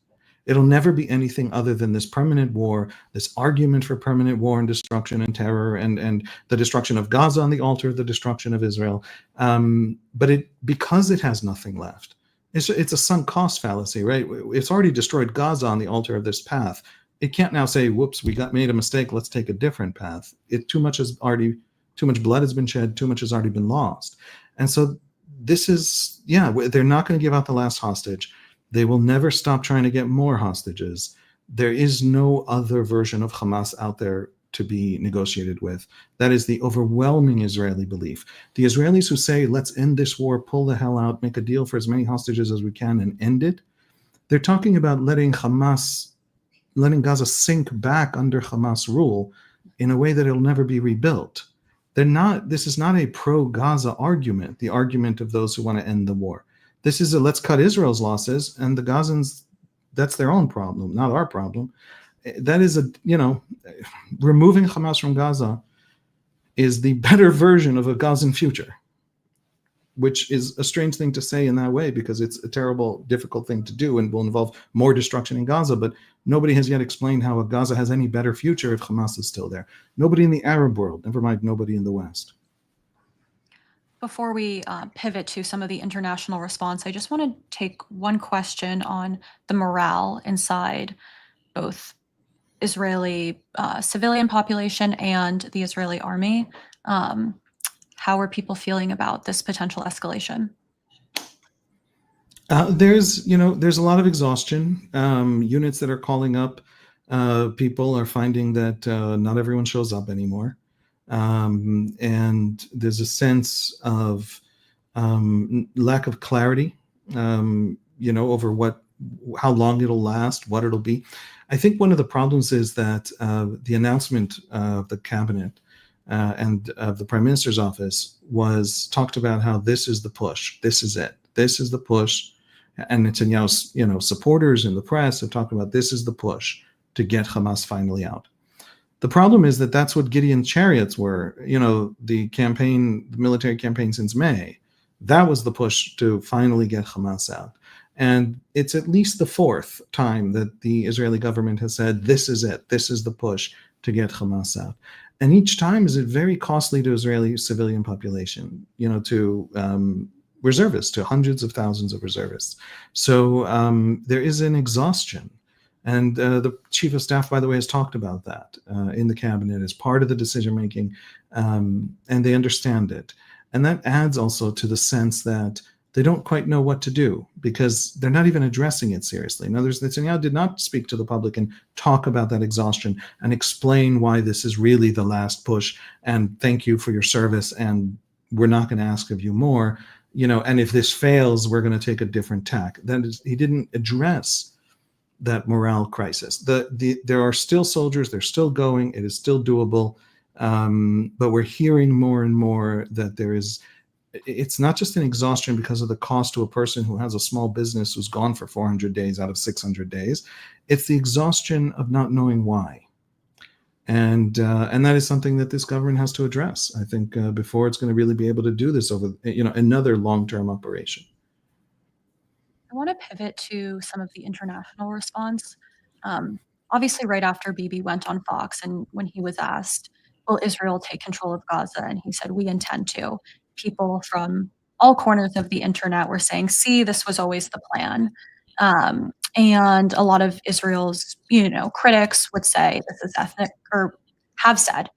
It'll never be anything other than this permanent war, this argument for permanent war and destruction and terror, and the destruction of Gaza on the altar of the destruction of Israel. But because it has nothing left, it's a sunk cost fallacy, right? It's already destroyed Gaza on the altar of this path. It can't now say, "Whoops, we made a mistake. Let's take a different path." Too much blood has been shed. Too much has already been lost. And so this is, they're not going to give out the last hostage. They will never stop trying to get more hostages. There is no other version of Hamas out there to be negotiated with. That is the overwhelming Israeli belief. The Israelis who say, let's end this war, pull the hell out, make a deal for as many hostages as we can and end it, they're talking about letting Gaza sink back under Hamas rule in a way that it'll never be rebuilt. This is not a pro-Gaza argument, the argument of those who want to end the war. This is let's cut Israel's losses, and the Gazans, that's their own problem, not our problem. That is removing Hamas from Gaza is the better version of a Gazan future, which is a strange thing to say in that way because it's a terrible, difficult thing to do and will involve more destruction in Gaza. But nobody has yet explained how Gaza has any better future if Hamas is still there. Nobody in the Arab world, never mind nobody in the West. Before we pivot to some of the international response, I just want to take one question on the morale inside both Israeli civilian population and the Israeli army. How are people feeling about this potential escalation? There's a lot of exhaustion. Units that are calling up people are finding that not everyone shows up anymore. And there's a sense of lack of clarity, over how long it'll last, what it'll be. I think one of the problems is that the announcement of the cabinet and of the prime minister's office talked about how this is the push. This is it. This is the push. and Netanyahu's supporters in the press have talked about this is the push to get Hamas finally out. The problem is that that's what Gideon's chariots were. The military campaign since May, that was the push to finally get Hamas out. And it's at least the fourth time that the Israeli government has said, this is it, this is the push to get Hamas out. And each time is it very costly to Israeli civilian population, to reservists, to hundreds of thousands of reservists. So there is an exhaustion. And the chief of staff, by the way, has talked about that in the cabinet as part of the decision making, and they understand it. And that adds also to the sense that they don't quite know what to do because they're not even addressing it seriously. In other words, Netanyahu did not speak to the public and talk about that exhaustion and explain why this is really the last push and thank you for your service and we're not going to ask of you more, and if this fails, we're going to take a different tack. That is, he didn't address that morale crisis. There are still soldiers, they're still going, it is still doable, but we're hearing more and more that it's not just an exhaustion because of the cost to a person who has a small business who's gone for 400 days out of 600 days. It's the exhaustion of not knowing why. And that is something that this government has to address, I think, before it's going to really be able to do this over, another long-term operation. I want to pivot to some of the international response. Obviously, right after Bibi went on Fox and when he was asked, will Israel take control of Gaza? And he said, we intend to. People from all corners of the internet were saying, see, this was always the plan. And a lot of Israel's, critics would say this is ethnic, or have said,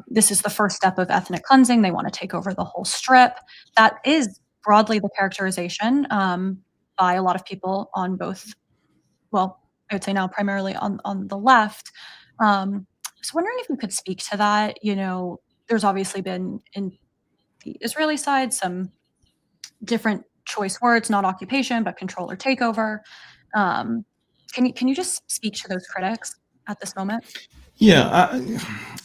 this is the first step of ethnic cleansing. They want to take over the whole strip. That is broadly the characterization by a lot of people on both, well, I would say now primarily on the left. I was wondering if you could speak to that. There's obviously been in the Israeli side some different choice words, not occupation, but control or takeover. Can you just speak to those critics at this moment? Yeah,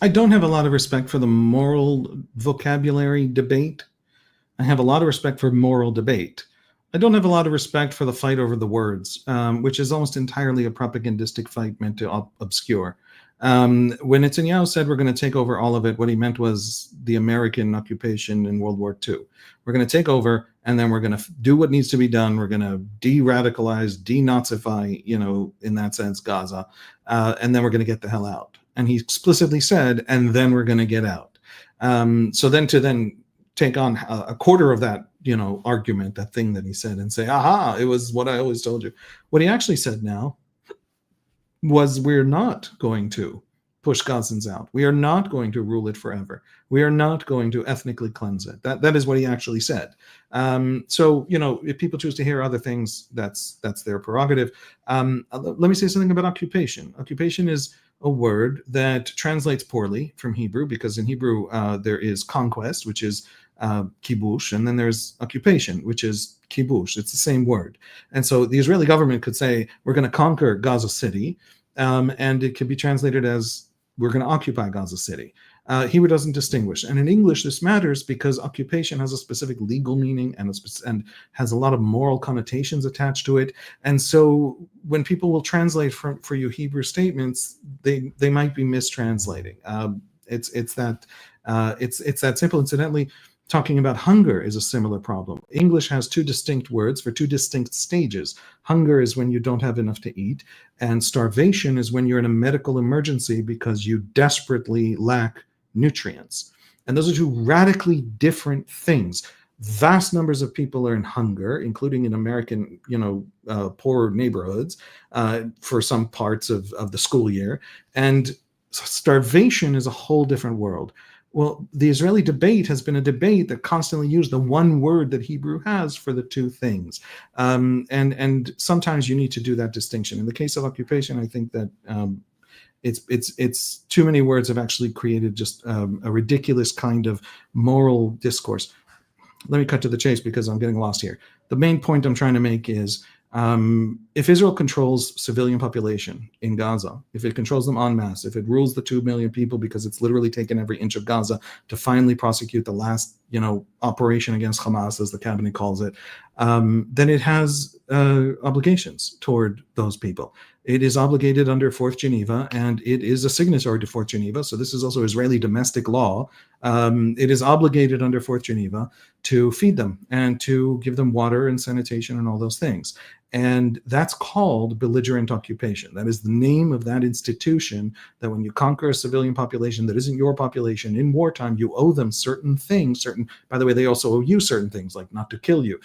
I don't have a lot of respect for the moral vocabulary debate. I have a lot of respect for moral debate. I don't have a lot of respect for the fight over the words, which is almost entirely a propagandistic fight meant to obscure. When Netanyahu said we're going to take over all of it, what he meant was the American occupation in World War II. We're going to take over, and then we're going to do what needs to be done. We're going to de-radicalize, de-Nazify, in that sense, Gaza, and then we're going to get the hell out. And he explicitly said, and then we're going to get out. So then to take on a quarter of that, argument, that thing that he said, and say, aha, it was what I always told you. What he actually said now was we're not going to push Gazans out. We are not going to rule it forever. We are not going to ethnically cleanse it. That is what he actually said. So, if people choose to hear other things, that's their prerogative. Let me say something about occupation. Occupation is a word that translates poorly from Hebrew, because in Hebrew there is conquest, which is kibush, and then there's occupation, which is kibush. It's the same word. And so the Israeli government could say, we're going to conquer Gaza City, and it could be translated as, we're going to occupy Gaza City. Hebrew doesn't distinguish. And in English, this matters because occupation has a specific legal meaning and has a lot of moral connotations attached to it. And so when people will translate for you Hebrew statements, they might be mistranslating. It's that simple. Incidentally, talking about hunger is a similar problem. English has two distinct words for two distinct stages. Hunger is when you don't have enough to eat, and starvation is when you're in a medical emergency because you desperately lack nutrients. And those are two radically different things. Vast numbers of people are in hunger, including in American, poor neighborhoods for some parts of the school year. And starvation is a whole different world. Well, the Israeli debate has been a debate that constantly used the one word that Hebrew has for the two things. And sometimes you need to do that distinction. In the case of occupation, I think that it's too many words have actually created just a ridiculous kind of moral discourse. Let me cut to the chase because I'm getting lost here. The main point I'm trying to make is If Israel controls civilian population in Gaza, if it controls them en masse, if it rules the 2 million people because it's literally taken every inch of Gaza to finally prosecute the last, operation against Hamas, as the cabinet calls it, then it has obligations toward those people. It is obligated under Fourth Geneva, and it is a signatory to Fourth Geneva. So this is also Israeli domestic law. It is obligated under Fourth Geneva to feed them and to give them water and sanitation and all those things. And that's called belligerent occupation. That is the name of that institution, that when you conquer a civilian population that isn't your population in wartime, you owe them certain things. By the way, they also owe you certain things, like not to kill you.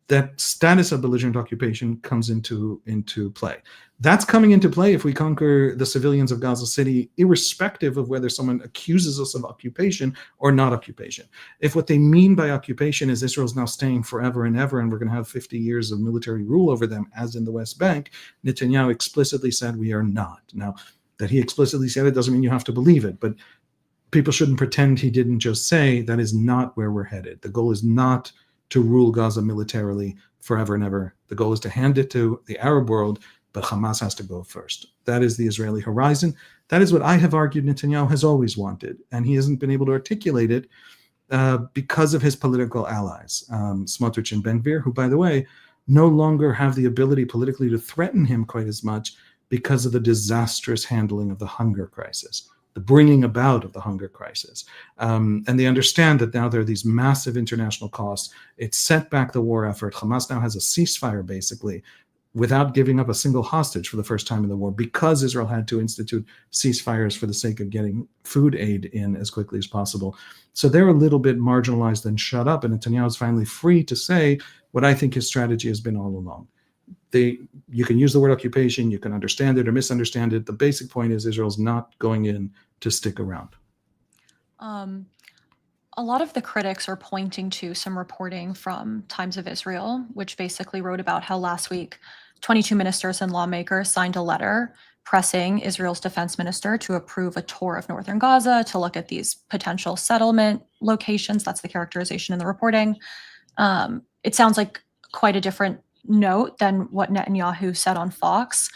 That status of belligerent occupation comes into play. That's coming into play if we conquer the civilians of Gaza City, irrespective of whether someone accuses us of occupation or not occupation. If what they mean by occupation is Israel's now staying forever and ever, and we're going to have 50 years of military rule over them, as in the West Bank, Netanyahu explicitly said we are not. Now, that he explicitly said it doesn't mean you have to believe it, but people shouldn't pretend he didn't just say that is not where we're headed. The goal is not to rule Gaza militarily forever and ever. The goal is to hand it to the Arab world, but Hamas has to go first. That is the Israeli horizon. That is what I have argued Netanyahu has always wanted, and he hasn't been able to articulate it because of his political allies, Smotrich and Ben Gvir, who, by the way, no longer have the ability politically to threaten him quite as much because of the disastrous handling of the hunger crisis, the bringing about of the hunger crisis. And they understand that now there are these massive international costs. It set back the war effort. Hamas now has a ceasefire, basically, without giving up a single hostage for the first time in the war, because Israel had to institute ceasefires for the sake of getting food aid in as quickly as possible. So they're a little bit marginalized and shut up, and Netanyahu is finally free to say what I think his strategy has been all along. You can use the word occupation, you can understand it or misunderstand it. The basic point is Israel's not going in to stick around. A lot of the critics are pointing to some reporting from Times of Israel, which basically wrote about how last week 22 ministers and lawmakers signed a letter pressing Israel's defense minister to approve a tour of northern Gaza to look at these potential settlement locations. That's the characterization in the reporting. It sounds like quite a different note than what Netanyahu said on Fox.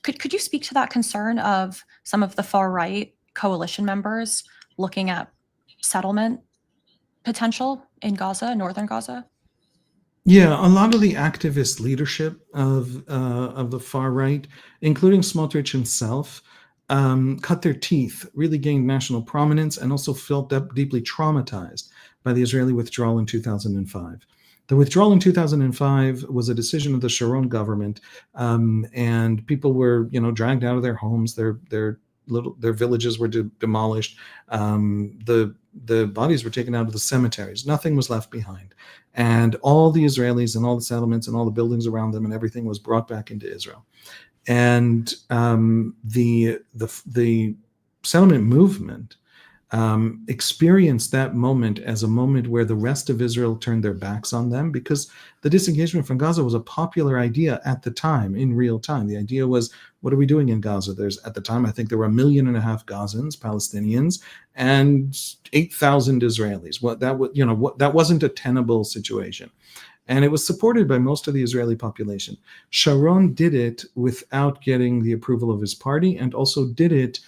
Could you speak to that concern of some of the far right coalition members looking at settlement potential in Gaza, northern Gaza? Yeah, a lot of the activist leadership of the far right, including Smotrich himself, cut their teeth, really gained national prominence, and also felt deeply traumatized by the Israeli withdrawal in 2005. The withdrawal in 2005 was a decision of the Sharon government, and people were, dragged out of their homes. Their villages were demolished. The bodies were taken out of the cemeteries. Nothing was left behind, and all the Israelis and all the settlements and all the buildings around them and everything was brought back into Israel. And the settlement movement experienced that moment as a moment where the rest of Israel turned their backs on them, because the disengagement from Gaza was a popular idea at the time, in real time. The idea was, what are we doing in Gaza? At the time, I think there were 1.5 million Gazans, Palestinians, and 8,000 Israelis. That wasn't a tenable situation. And it was supported by most of the Israeli population. Sharon did it without getting the approval of his party, and also did it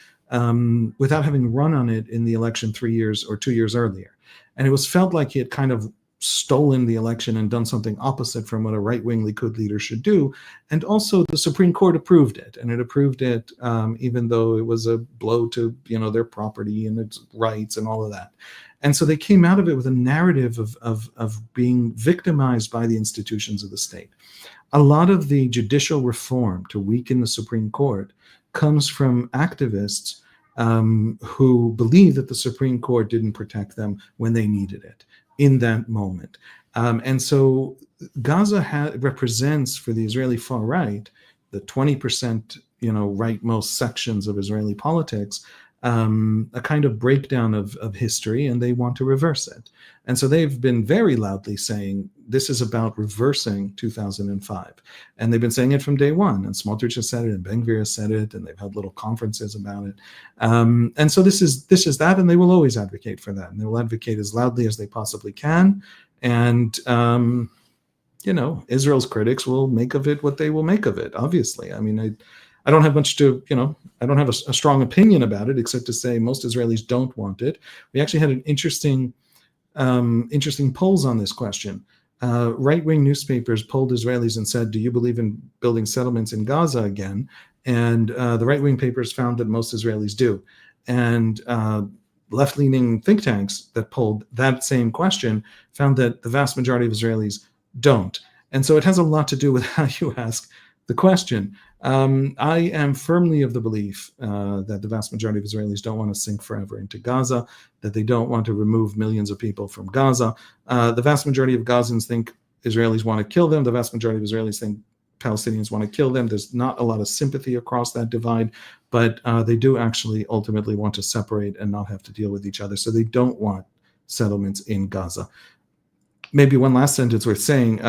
without having run on it in the election 3 years or 2 years earlier. And it was felt like he had kind of stolen the election and done something opposite from what a right-wing Likud leader should do. And also the Supreme Court approved it, and it approved it even though it was a blow to their property and its rights and all of that. And so they came out of it with a narrative of being victimized by the institutions of the state. A lot of the judicial reform to weaken the Supreme Court comes from activists who believe that the Supreme Court didn't protect them when they needed it in that moment. And so Gaza represents, for the Israeli far right, the 20% rightmost sections of Israeli politics, a kind of breakdown of history, and they want to reverse it. And so they've been very loudly saying this is about reversing 2005. And they've been saying it from day one. And Smotrich has said it, and Ben Gvir has said it, and they've had little conferences about it. And so this is that, and they will always advocate for that. And they will advocate as loudly as they possibly can. And Israel's critics will make of it what they will make of it, obviously. I mean, I don't have much to, I don't have a strong opinion about it, except to say most Israelis don't want it. We actually had an interesting polls on this question. Right-wing newspapers polled Israelis and said, do you believe in building settlements in Gaza again? And the right-wing papers found that most Israelis do. And left-leaning think tanks that polled that same question found that the vast majority of Israelis don't. And so it has a lot to do with how you ask the question. I am firmly of the belief that the vast majority of Israelis don't want to sink forever into Gaza, that they don't want to remove millions of people from Gaza. The vast majority of Gazans think Israelis want to kill them. The vast majority of Israelis think Palestinians want to kill them. There's not a lot of sympathy across that divide, but they do actually ultimately want to separate and not have to deal with each other. So they don't want settlements in Gaza. Maybe one last sentence worth saying.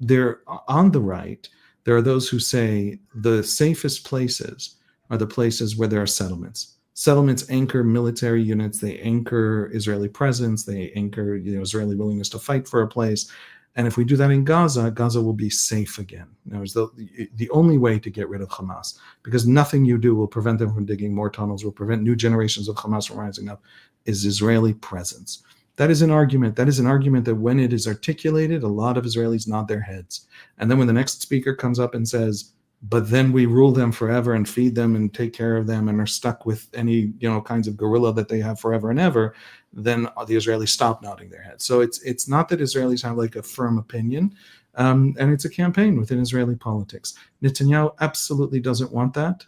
There on the right, there are those who say the safest places are the places where there are settlements. Settlements anchor military units. They anchor Israeli presence. They anchor Israeli willingness to fight for a place. And if we do that in Gaza, Gaza will be safe again. It's the only way to get rid of Hamas, because nothing you do will prevent them from digging more tunnels, will prevent new generations of Hamas from rising up, is Israeli presence. That is an argument. That is an argument that when it is articulated, a lot of Israelis nod their heads. And then when the next speaker comes up and says, but then we rule them forever and feed them and take care of them and are stuck with any kinds of guerrilla that they have forever and ever, then the Israelis stop nodding their heads. So it's not that Israelis have like a firm opinion, and it's a campaign within Israeli politics. Netanyahu absolutely doesn't want that,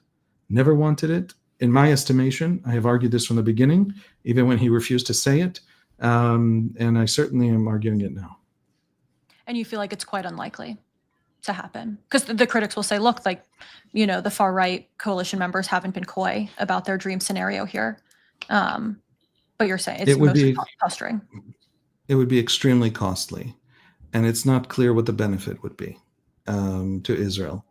never wanted it. In my estimation, I have argued this from the beginning, even when he refused to say it, and I certainly am arguing it now. And you feel like it's quite unlikely to happen? Because the critics will say, look, the far right coalition members haven't been coy about their dream scenario here. But you're saying it's mostly posturing. It would be extremely costly, and it's not clear what the benefit would be to Israel.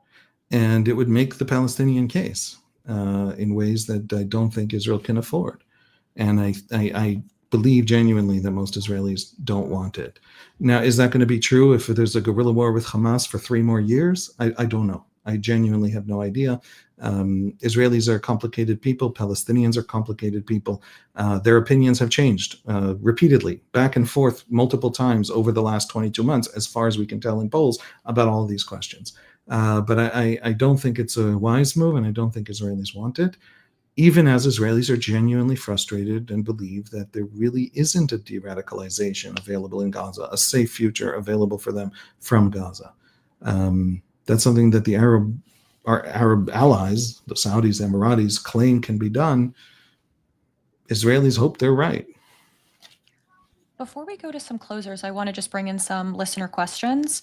And it would make the Palestinian case in ways that I don't think Israel can afford. And I believe genuinely that most Israelis don't want it. Now, is that going to be true if there's a guerrilla war with Hamas for 3 more years? I don't know. I genuinely have no idea. Israelis are complicated people. Palestinians are complicated people. Their opinions have changed repeatedly, back and forth multiple times over the last 22 months, as far as we can tell in polls, about all of these questions. But I don't think it's a wise move, and I don't think Israelis want it, even as Israelis are genuinely frustrated and believe that there really isn't a de-radicalization available in Gaza, a safe future available for them from Gaza. That's something that our Arab allies, the Saudis, the Emiratis, claim can be done. Israelis hope they're right. Before we go to some closers, I want to just bring in some listener questions.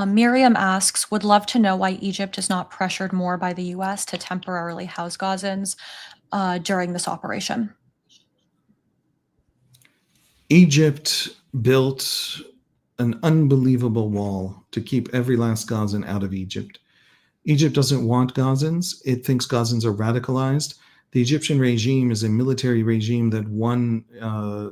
Miriam asks, would love to know why Egypt is not pressured more by the U.S. to temporarily house Gazans during this operation. Egypt built an unbelievable wall to keep every last Gazan out of Egypt. Egypt doesn't want Gazans. It thinks Gazans are radicalized. The Egyptian regime is a military regime that won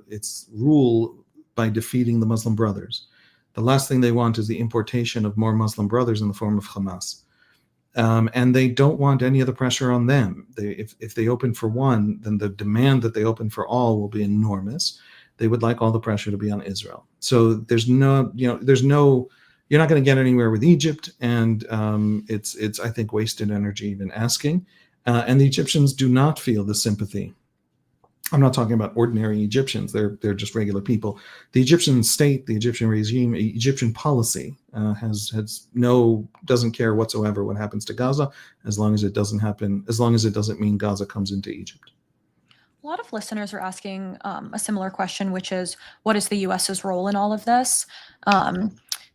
its rule by defeating the Muslim Brothers. The last thing they want is the importation of more Muslim brothers in the form of Hamas. And they don't want any of the pressure on them. If they open for one, then the demand that they open for all will be enormous. They would like all the pressure to be on Israel. So you're not going to get anywhere with Egypt, and it's I think wasted energy even asking. And the Egyptians do not feel the sympathy. I'm not talking about ordinary Egyptians. They're just regular people. The Egyptian state, the Egyptian regime, Egyptian policy doesn't care whatsoever what happens to Gaza, as long as it doesn't mean Gaza comes into Egypt. A lot of listeners are asking a similar question, which is, what is the U.S.'s role in all of this?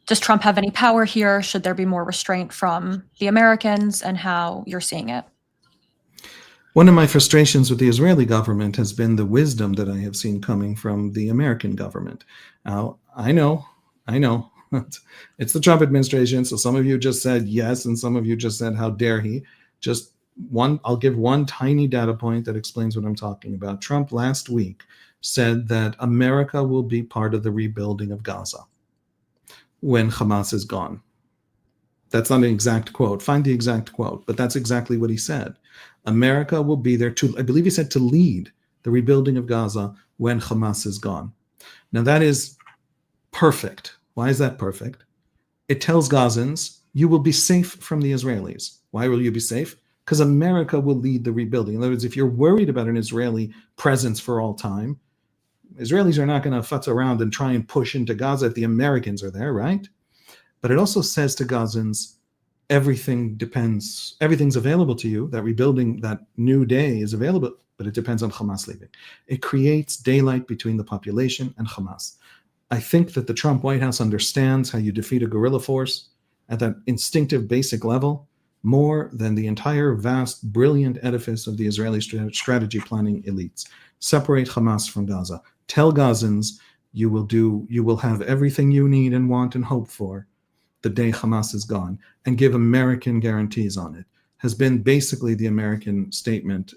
Does Trump have any power here? Should there be more restraint from the Americans, and how you're seeing it? One of my frustrations with the Israeli government has been the wisdom that I have seen coming from the American government. Now, I know, it's the Trump administration, so some of you just said yes, and some of you just said, how dare he? I'll give one tiny data point that explains what I'm talking about. Trump last week said that America will be part of the rebuilding of Gaza. when Hamas is gone. That's not an exact quote. Find the exact quote, but that's exactly what he said. America will be there to, I believe he said, to lead the rebuilding of Gaza when Hamas is gone. Now that is perfect. Why is that perfect? It tells Gazans, you will be safe from the Israelis. Why will you be safe? Because America will lead the rebuilding. In other words, if you're worried about an Israeli presence for all time, Israelis are not going to futz around and try and push into Gaza if the Americans are there, right? But it also says to Gazans, everything's available to you. That rebuilding, that new day is available, but it depends on Hamas leaving. It creates daylight between the population and Hamas. I think that the Trump White House understands how you defeat a guerrilla force at that instinctive basic level more than the entire vast, brilliant edifice of the Israeli strategy planning elites. Separate Hamas from Gaza. Tell Gazans you will have everything you need and want and hope for the day Hamas is gone, and give American guarantees on it, has been basically the American statement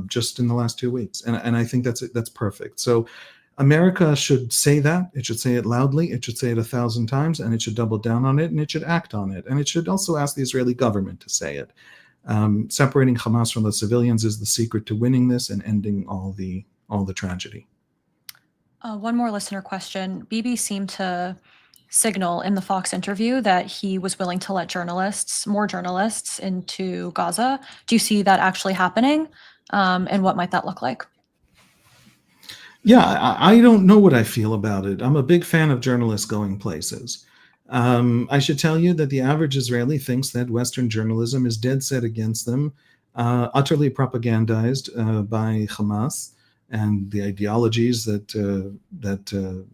just in the last 2 weeks. And I think that's perfect. So America should say that. It should say it loudly. It should say it 1,000 times, and it should double down on it, and it should act on it. And it should also ask the Israeli government to say it. Separating Hamas from the civilians is the secret to winning this and ending all the tragedy. One more listener question. Bibi seemed to signal in the Fox interview that he was willing to let more journalists into Gaza. Do you see that actually happening? And what might that look like? Yeah, I don't know what I feel about it. I'm a big fan of journalists going places. I should tell you that the average Israeli thinks that Western journalism is dead set against them, utterly propagandized by Hamas and the ideologies that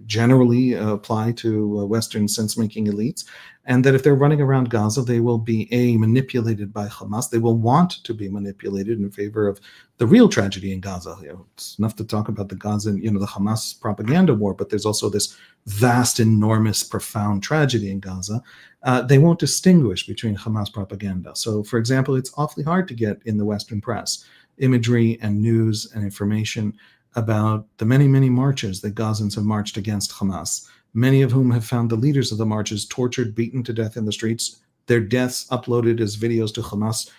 generally apply to Western sense-making elites, and that if they're running around Gaza, they will be manipulated by Hamas. They will want to be manipulated in favor of the real tragedy in Gaza. It's enough to talk about the Gaza, the Hamas propaganda war, but there's also this vast, enormous, profound tragedy in Gaza. They won't distinguish between Hamas propaganda. So, for example, it's awfully hard to get in the Western press imagery and news and information about the many, many marches that Gazans have marched against Hamas, many of whom have found the leaders of the marches tortured, beaten to death in the streets, their deaths uploaded as videos to Hamas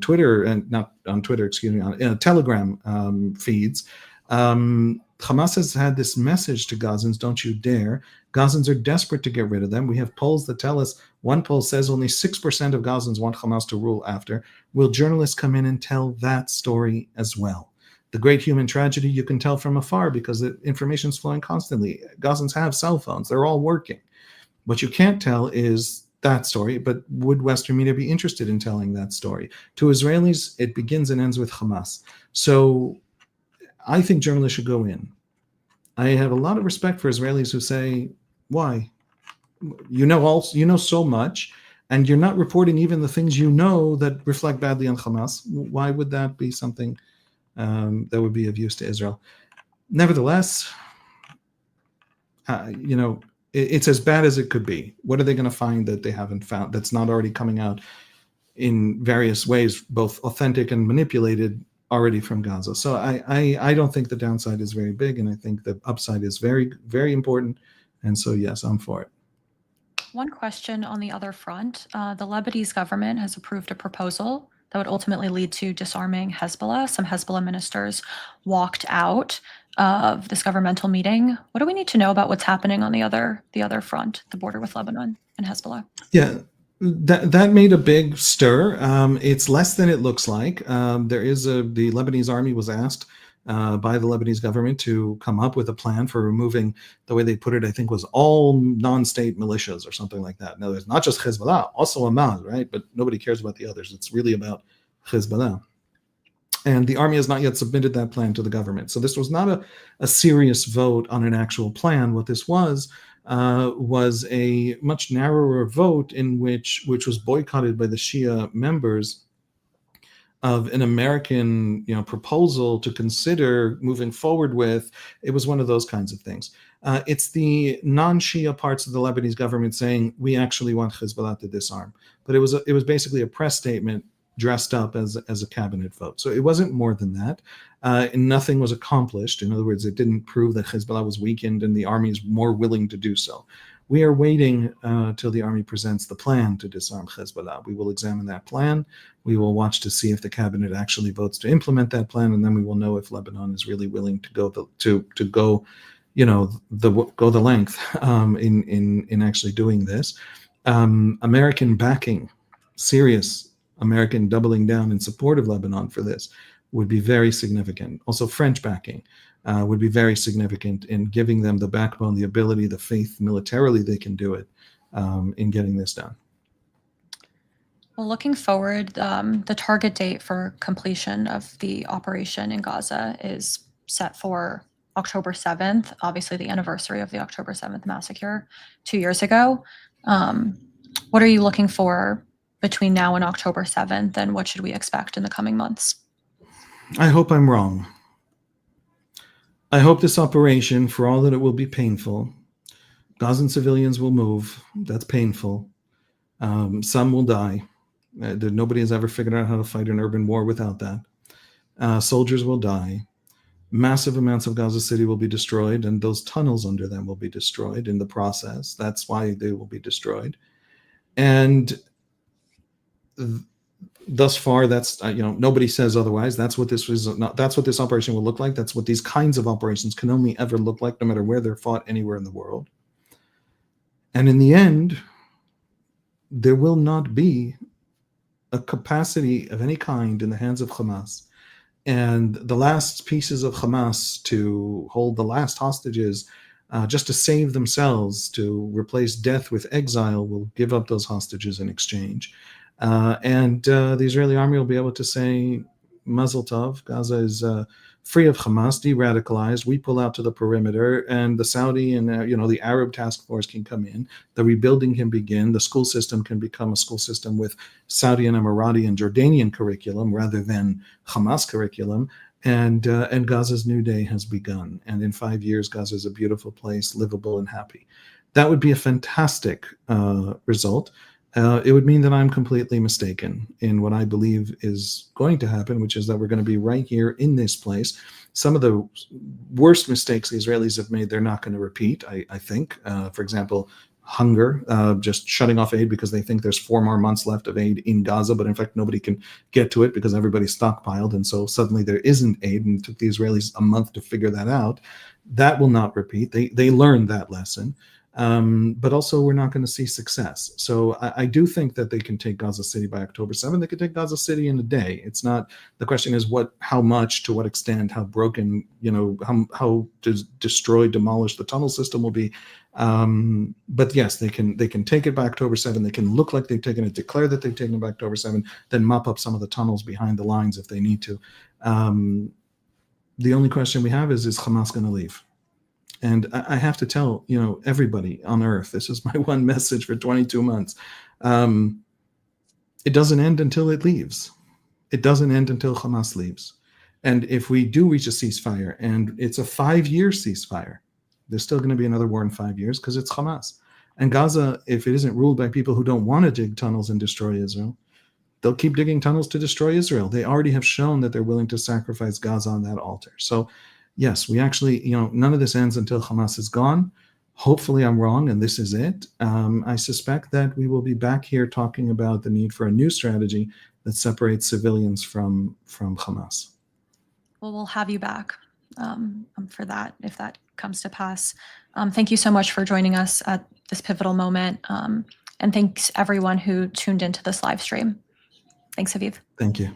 Twitter, and not on Twitter, excuse me, on Telegram feeds. Hamas has had this message to Gazans, don't you dare. Gazans are desperate to get rid of them. We have polls that tell us, one poll says only 6% of Gazans want Hamas to rule after. Will journalists come in and tell that story as well? The great human tragedy you can tell from afar because the information is flowing constantly. Gazans have cell phones. They're all working. What you can't tell is that story, but would Western media be interested in telling that story? To Israelis, it begins and ends with Hamas. So I think journalists should go in. I have a lot of respect for Israelis who say, why? You know so much, and you're not reporting even the things you know that reflect badly on Hamas. Why would that be something that would be of use to Israel? Nevertheless, it's as bad as it could be. What are they going to find that they haven't found that's not already coming out in various ways, both authentic and manipulated already from Gaza? So I don't think the downside is very big, and I think the upside is very, very important. And so, yes, I'm for it. One question on the other front. The Lebanese government has approved a proposal that would ultimately lead to disarming Hezbollah. Some Hezbollah ministers walked out of this governmental meeting. What do we need to know about what's happening on the other front, the border with Lebanon and Hezbollah? Yeah, that made a big stir. It's less than it looks like. The Lebanese army was asked by the Lebanese government to come up with a plan for removing, the way they put it, I think was all non-state militias or something like that. Now, there's not just Hezbollah, also Amal, right? But nobody cares about the others. It's really about Hezbollah. And the army has not yet submitted that plan to the government. So this was not a serious vote on an actual plan. What this was a much narrower vote which was boycotted by the Shia members of an American, proposal to consider moving forward with. It was one of those kinds of things. It's the non-Shia parts of the Lebanese government saying we actually want Hezbollah to disarm, but it was basically a press statement dressed up as a cabinet vote. So it wasn't more than that. And nothing was accomplished. In other words, it didn't prove that Hezbollah was weakened and the army is more willing to do so. We are waiting till the army presents the plan to disarm Hezbollah. We will examine that plan. We will watch to see if the cabinet actually votes to implement that plan, and then we will know if Lebanon is really willing to go go the length in actually doing this. American backing, serious American doubling down in support of Lebanon for this would be very significant. Also, French backing would be very significant in giving them the backbone, the ability, the faith militarily they can do it in getting this done. Well, looking forward, the target date for completion of the operation in Gaza is set for October 7th, obviously the anniversary of the October 7th massacre 2 years ago. What are you looking for between now and October 7th, and what should we expect in the coming months? I hope I'm wrong. I hope this operation, for all that it will be painful, Gazan civilians will move. That's painful. Some will die. Nobody has ever figured out how to fight an urban war without that. Soldiers will die. Massive amounts of Gaza City will be destroyed, and those tunnels under them will be destroyed in the process. That's why they will be destroyed. And thus far, that's nobody says otherwise. That's what this was. That's what this operation will look like. That's what these kinds of operations can only ever look like, no matter where they're fought anywhere in the world. And in the end, there will not be a capacity of any kind in the hands of Hamas. And the last pieces of Hamas to hold the last hostages, just to save themselves, to replace death with exile, will give up those hostages in exchange. And the Israeli army will be able to say, Mazel Tov, Gaza is free of Hamas, de-radicalized. We pull out to the perimeter, and the Saudi and the Arab task force can come in. The rebuilding can begin. The school system can become a school system with Saudi and Emirati and Jordanian curriculum rather than Hamas curriculum. And Gaza's new day has begun. And in 5 years, Gaza is a beautiful place, livable and happy. That would be a fantastic result. It would mean that I'm completely mistaken in what I believe is going to happen, which is that we're going to be right here in this place. Some of the worst mistakes the Israelis have made, they're not going to repeat, I think. For example, hunger, just shutting off aid because they think there's 4 more months left of aid in Gaza, but in fact, nobody can get to it because everybody's stockpiled. And so suddenly there isn't aid, and it took the Israelis a month to figure that out. That will not repeat. They learned that lesson. But also we're not going to see success. So I do think that they can take Gaza City by October 7th. They could take Gaza City in a day. It's not, the question is how much, to what extent, how broken, how destroyed, demolished the tunnel system will be. But yes, they can take it by October 7th. They can look like they've taken it, declare that they've taken it by October 7th, then mop up some of the tunnels behind the lines if they need to. The only question we have is Hamas going to leave? And I have to tell, everybody on earth, this is my one message for 22 months. It doesn't end until it leaves. It doesn't end until Hamas leaves. And if we do reach a ceasefire, and it's a 5-year ceasefire, there's still going to be another war in 5 years because it's Hamas. And Gaza, if it isn't ruled by people who don't want to dig tunnels and destroy Israel, they'll keep digging tunnels to destroy Israel. They already have shown that they're willing to sacrifice Gaza on that altar. So yes, we actually, none of this ends until Hamas is gone. Hopefully I'm wrong and this is it. I suspect that we will be back here talking about the need for a new strategy that separates civilians from Hamas. Well, we'll have you back for that, if that comes to pass. Thank you so much for joining us at this pivotal moment. And thanks everyone who tuned into this live stream. Thanks, Aviv. Thank you.